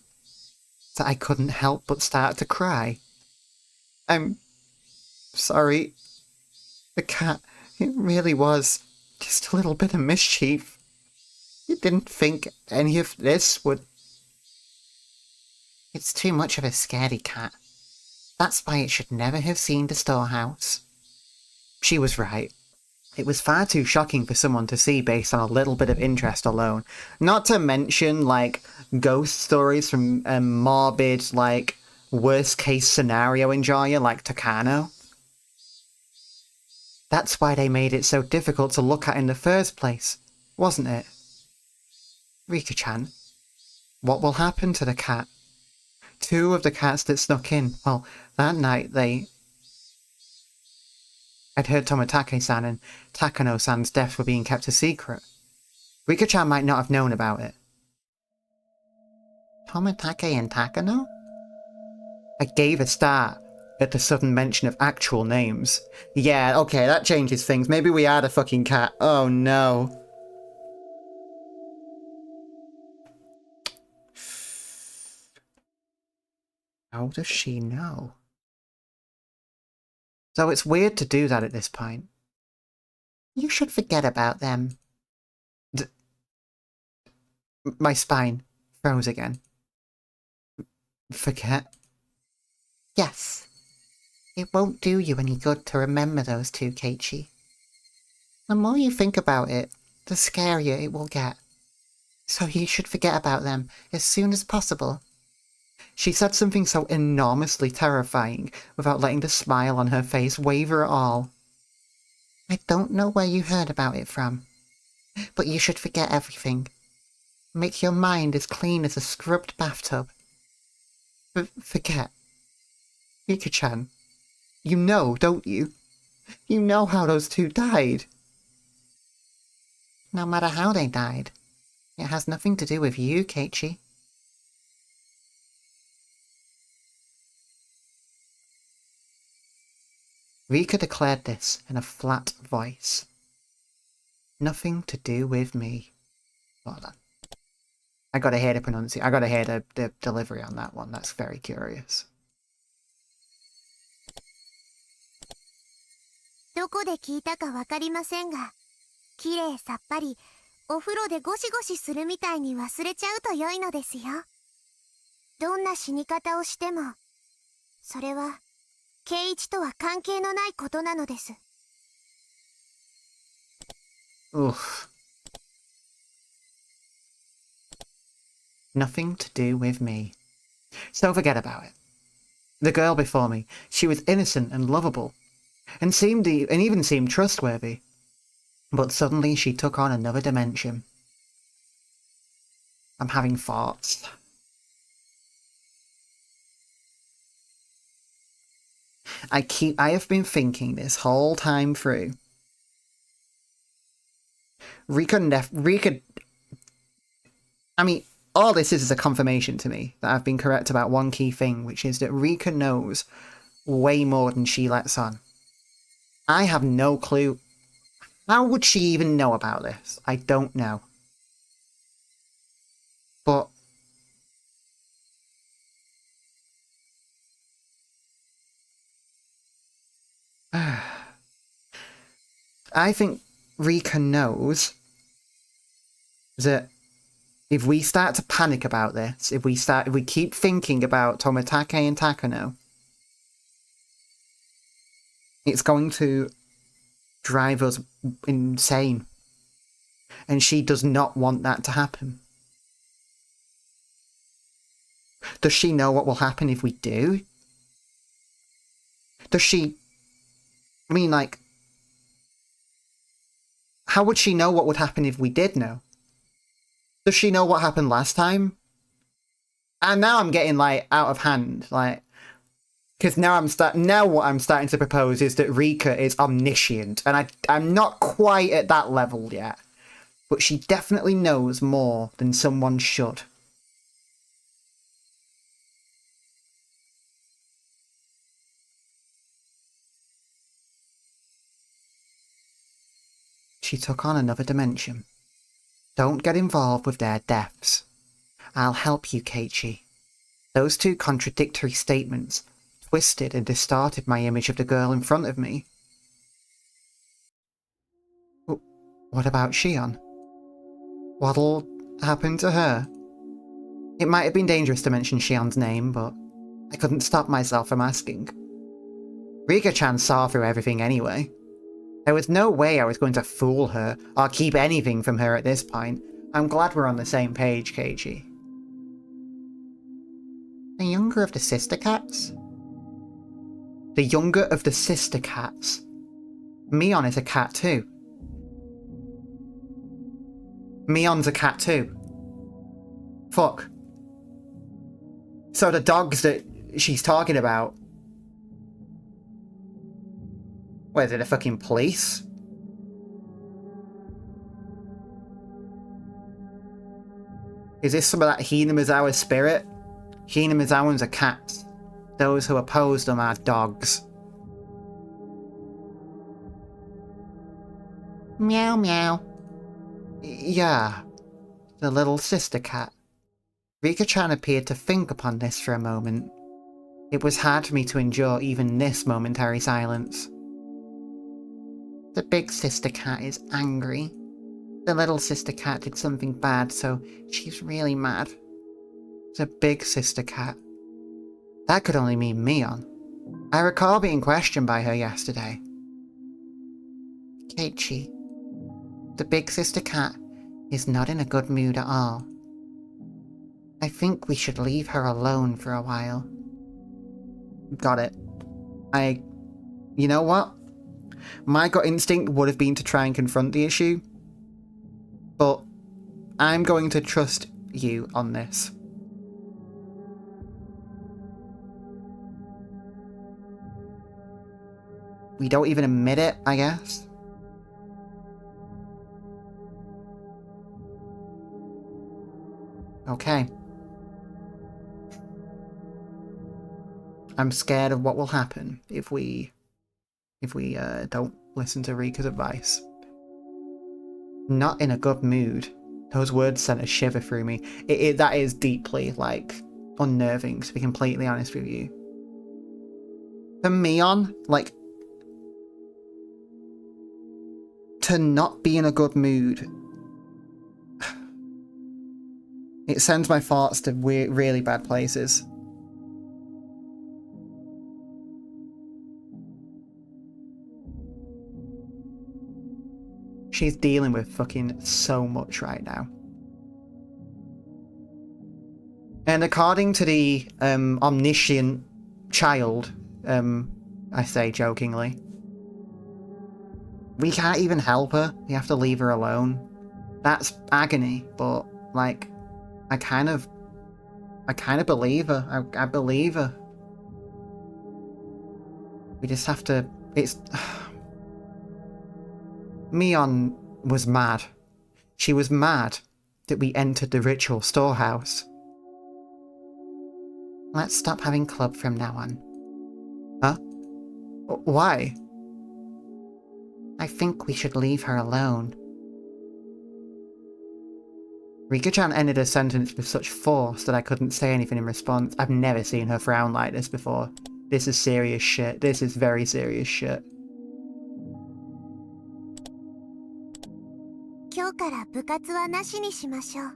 S2: that I couldn't help but start to cry. I'm sorry. The cat, it really was just a little bit of mischief. You didn't think any of this would...
S3: It's too much of a scaredy cat. That's why it should never have seen the storehouse.
S2: She was right. It was far too shocking for someone to see based on a little bit of interest alone. Not to mention, like, ghost stories from a morbid, like, worst-case scenario enjoyer like Takano. That's why they made it so difficult to look at in the first place, wasn't it? Rika-chan, what will happen to the cat? 2 of the cats that snuck in, well, that night I'd heard Toмотake-san and Takano-san's deaths were being kept a secret. Rika-chan might not have known about it.
S3: Toмотake and Takano?
S2: I gave a start at the sudden mention of actual names. Yeah, okay, that changes things. Maybe we are the fucking cat. Oh no. How does she know? So it's weird to do that at this point.
S3: You should forget about them.
S2: My spine froze again. Forget?
S3: Yes. It won't do you any good to remember those 2, Keiichi. The more you think about it, the scarier it will get. So you should forget about them as soon as possible.
S2: She said something so enormously terrifying without letting the smile on her face waver at all.
S3: I don't know where you heard about it from, but you should forget everything. Make your mind as clean as a scrubbed bathtub.
S2: Forget? Rika-chan, you know, don't you? You know how those 2 died.
S3: No matter how they died, it has nothing to do with you, Keiichi. Rika declared this in a flat voice. Nothing to do with me. Hold on. I gotta hear the delivery on that one. That's very curious.
S4: どこで聞いたかわかりませんが、きれいさっぱりお風呂でゴシゴシするみたいに忘れちゃうと良いのですよ。どんな死に方をしても、それは圭一とは関係のないことなのです。
S3: Oof. Nothing to do with me. So forget about it. The girl before me, she was innocent and lovable, and even seemed trustworthy. But suddenly she took on another dimension. I'm having thoughts. I have been thinking this whole time through. Rika, I mean, all this is a confirmation to me that I've been correct about one key thing, which is that Rika knows way more than she lets on. I have no clue. How would she even know about this? I don't know. But I think Rika knows that if we start to panic about this, if we keep thinking about Tomitake and Takano, it's going to drive us insane. And she does not want that to happen. Does she know what will happen if we do? Does she... I mean, like... How would she know what would happen if we did know? Does she know what happened last time? And now I'm getting, like, out of hand, like... Because now what I'm starting to propose is that Rika is omniscient, and I'm not quite at that level yet. But she definitely knows more than someone should. She took on another dimension. Don't get involved with their deaths. I'll help you, Keiichi. Those two contradictory statements twisted and distorted my image of the girl in front of me. What about Shion? What'll happen to her? It might have been dangerous to mention Shion's name, but I couldn't stop myself from asking. Rika-chan saw through everything anyway. There was no way I was going to fool her or keep anything from her at this point. I'm glad we're on the same page, Keiichi. The younger of the sister cats? The younger of the sister cats. Mion is a cat too. Mion's a cat too. Fuck. So the dogs that she's talking about... What is it, the fucking police? Is this some of that Hinamizawa spirit? Hinamizawans are cats. Those who oppose them are dogs. Meow meow. Yeah, the little sister cat. Rika-chan appeared to think upon this for a moment. It was hard for me to endure even this momentary silence. The big sister cat is angry. The little sister cat did something bad, so she's really mad. The big sister cat. That could only mean Mion. I recall being questioned by her yesterday. Keiichi, the big sister cat is not in a good mood at all. I think we should leave her alone for a while. Got it. You know what? My gut instinct would have been to try and confront the issue, but I'm going to trust you on this. We don't even admit it, I guess. Okay. I'm scared of what will happen if we
S2: if we don't listen to Rika's advice. Not in a good mood. Those words sent a shiver through me. That is deeply, like, unnerving, to be completely honest with you. For Mion, like, to not be in a good mood, it sends my thoughts to really bad places. She's dealing with fucking so much right now. And according to the omniscient child, I say jokingly, we can't even help her. We have to leave her alone. That's agony, but like, I kind of believe her. I believe her. We just have to. It's. Mion was mad. She was mad that we entered the ritual storehouse.
S3: Let's stop having club from now on.
S2: Huh? Why?
S3: I think we should leave her alone.
S2: Rika-chan ended her sentence with such force that I couldn't say anything in response. I've never seen her frown like this before. This is serious shit. This is very serious shit.
S4: 今日から部活はなしにしましょう。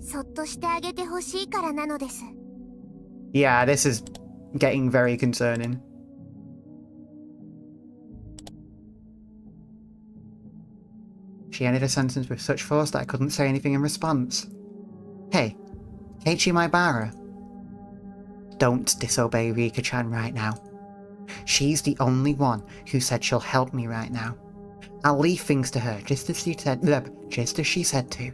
S4: そっとしてあげてほしいからなのです。
S2: Yeah, this is getting very concerning. She ended her sentence with such force that I couldn't say anything in response. Hey, Keiichi Maibara. Don't disobey Rika-chan right now. She's the only one who said she'll help me right now. I'll leave things to her, just as she said to.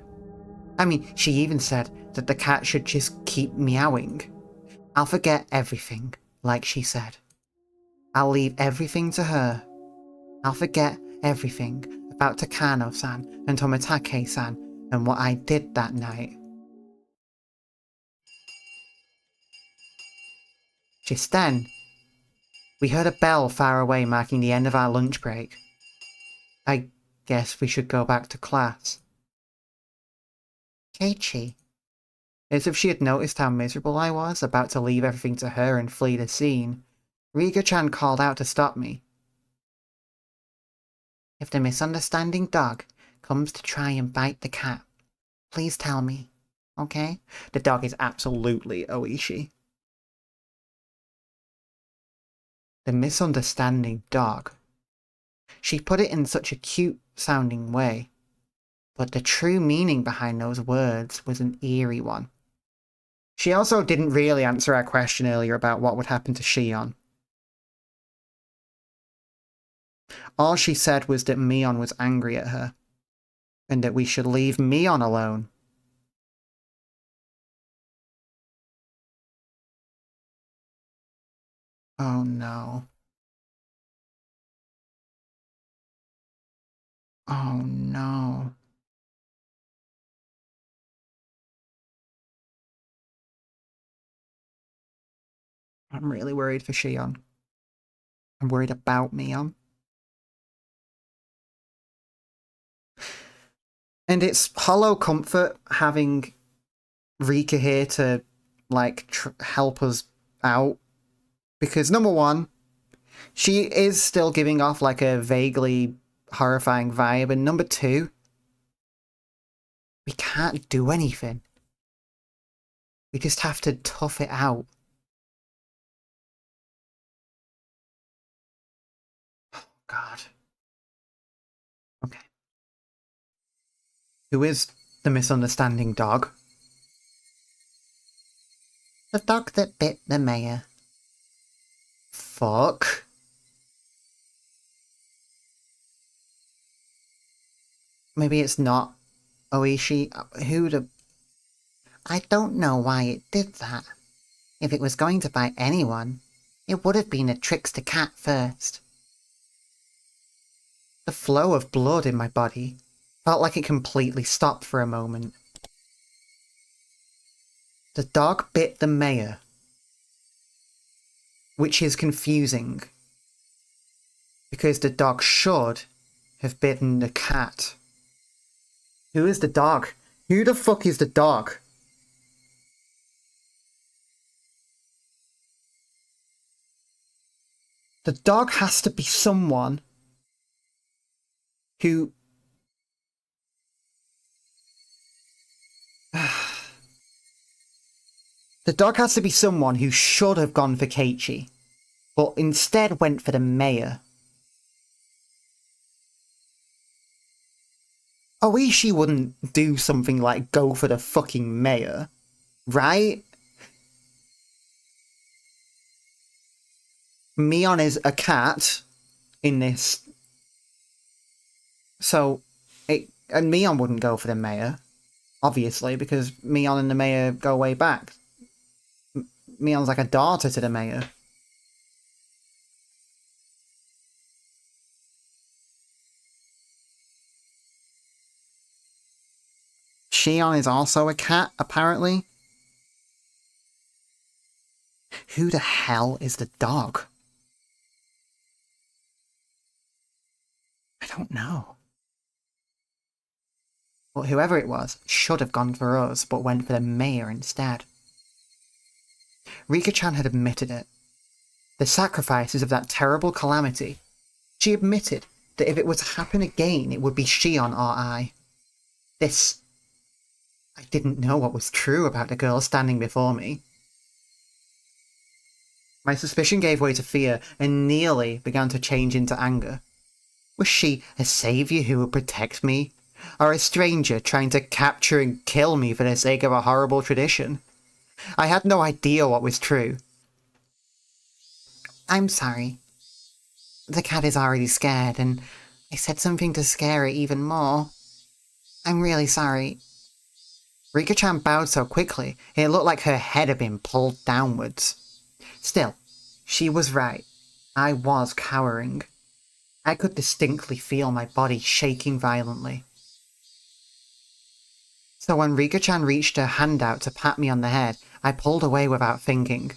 S2: I mean, she even said that the cat should just keep meowing. I'll forget everything, like she said. I'll leave everything to her. I'll forget everything about Takano-san and Tomitake-san and what I did that night. Just then, we heard a bell far away marking the end of our lunch break. I guess we should go back to class.
S3: Keiichi.
S2: As if she had noticed how miserable I was, about to leave everything to her and flee the scene, Rika-chan called out to stop me.
S3: If the misunderstanding dog comes to try and bite the cat, please tell me, okay?
S2: The dog is absolutely Oishi. The misunderstanding dog. She put it in such a cute-sounding way, but the true meaning behind those words was an eerie one. She also didn't really answer our question earlier about what would happen to Shion. All she said was that Mion was angry at her, and that we should leave Mion alone. Oh no. Oh no. I'm really worried for Shion. I'm worried about Mion. And it's hollow comfort having Rika here to, like, help us out. Because, number one, she is still giving off, like, a vaguely horrifying vibe. And number two, we can't do anything. We just have to tough it out. Oh, God. Okay. Who is the misunderstanding dog?
S3: The dog that bit the mayor.
S2: Fuck. Maybe it's not Oishi. Who the...
S3: I don't know why it did that. If it was going to bite anyone, it would have been a trickster cat first.
S2: The flow of blood in my body felt like it completely stopped for a moment. The dog bit the mayor, which is confusing. Because the dog should have bitten the cat. Who is the dog? Who the fuck is the dog? The dog has to be someone who... The dog has to be someone who should have gone for Keiichi, but instead went for the mayor. Oishi wouldn't do something like go for the fucking mayor, right? Mion is a cat in this. So, and Mion wouldn't go for the mayor, obviously, because Mion and the mayor go way back. Mion's like a daughter to the mayor. Shion is also a cat, apparently. Who the hell is the dog? I don't know. But whoever it was should have gone for us, but went for the mayor instead. Rika-chan had admitted it. The sacrifices of that terrible calamity. She admitted that if it were to happen again, it would be Shion or I. This... I didn't know what was true about the girl standing before me. My suspicion gave way to fear and nearly began to change into anger. Was she a saviour who would protect me? Or a stranger trying to capture and kill me for the sake of a horrible tradition? I had no idea what was true. I'm sorry. The cat is already scared, and I said something to scare it even more. I'm really sorry. Rika-chan bowed so quickly, it looked like her head had been pulled downwards. Still, she was right. I was cowering. I could distinctly feel my body shaking violently. So when Rika-chan reached her hand out to pat me on the head, I pulled away without thinking.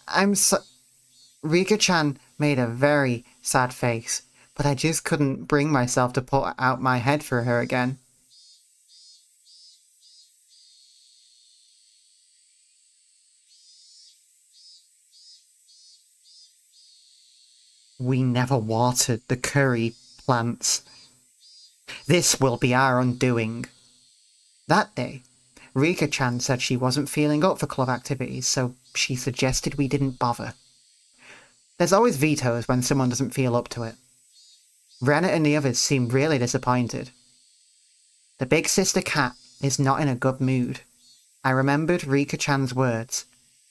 S2: I'm so... Rika-chan made a very sad face, but I just couldn't bring myself to put out my head for her again. We never watered the curry plants. This will be our undoing. That day, Rika-chan said she wasn't feeling up for club activities, so she suggested we didn't bother. There's always vetoes when someone doesn't feel up to it. Rennet and the others seemed really disappointed. The big sister cat is not in a good mood. I remembered Rika-chan's words,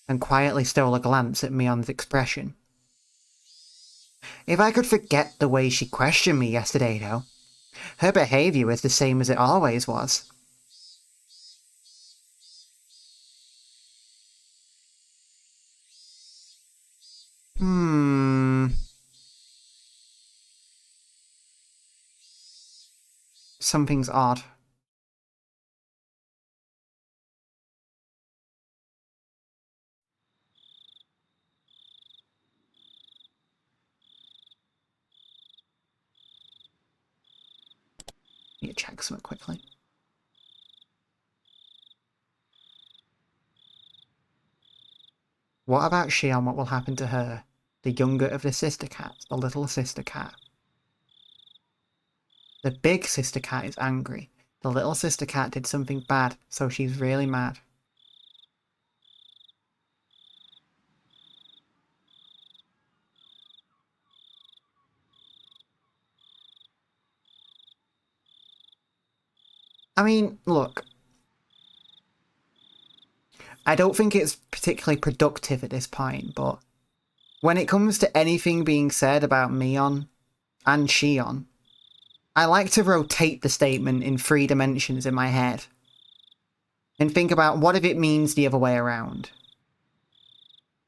S2: and quietly stole a glance at Mion's expression. If I could forget the way she questioned me yesterday, though, her behaviour was the same as it always was. Something's odd. Need to check something quickly. What about Shion? What will happen to her? The younger of the sister cats, the little sister cat. The big sister cat is angry. The little sister cat did something bad, so she's really mad. I mean, look. I don't think it's particularly productive at this point, but when it comes to anything being said about Mion and Shion, I like to rotate the statement in 3 dimensions in my head and think about what if it means the other way around.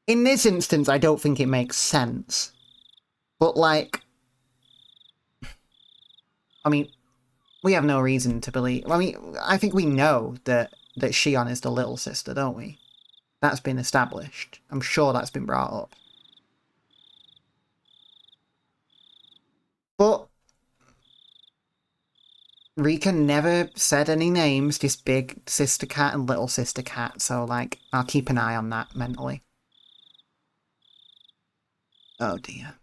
S2: In this instance, I don't think it makes sense. But, like... I mean, we have no reason to believe... I mean, I think we know that Shion is the little sister, don't we? That's been established. I'm sure that's been brought up. But Rika never said any names, just big sister cat and little sister cat, so, like, I'll keep an eye on that mentally. Oh dear.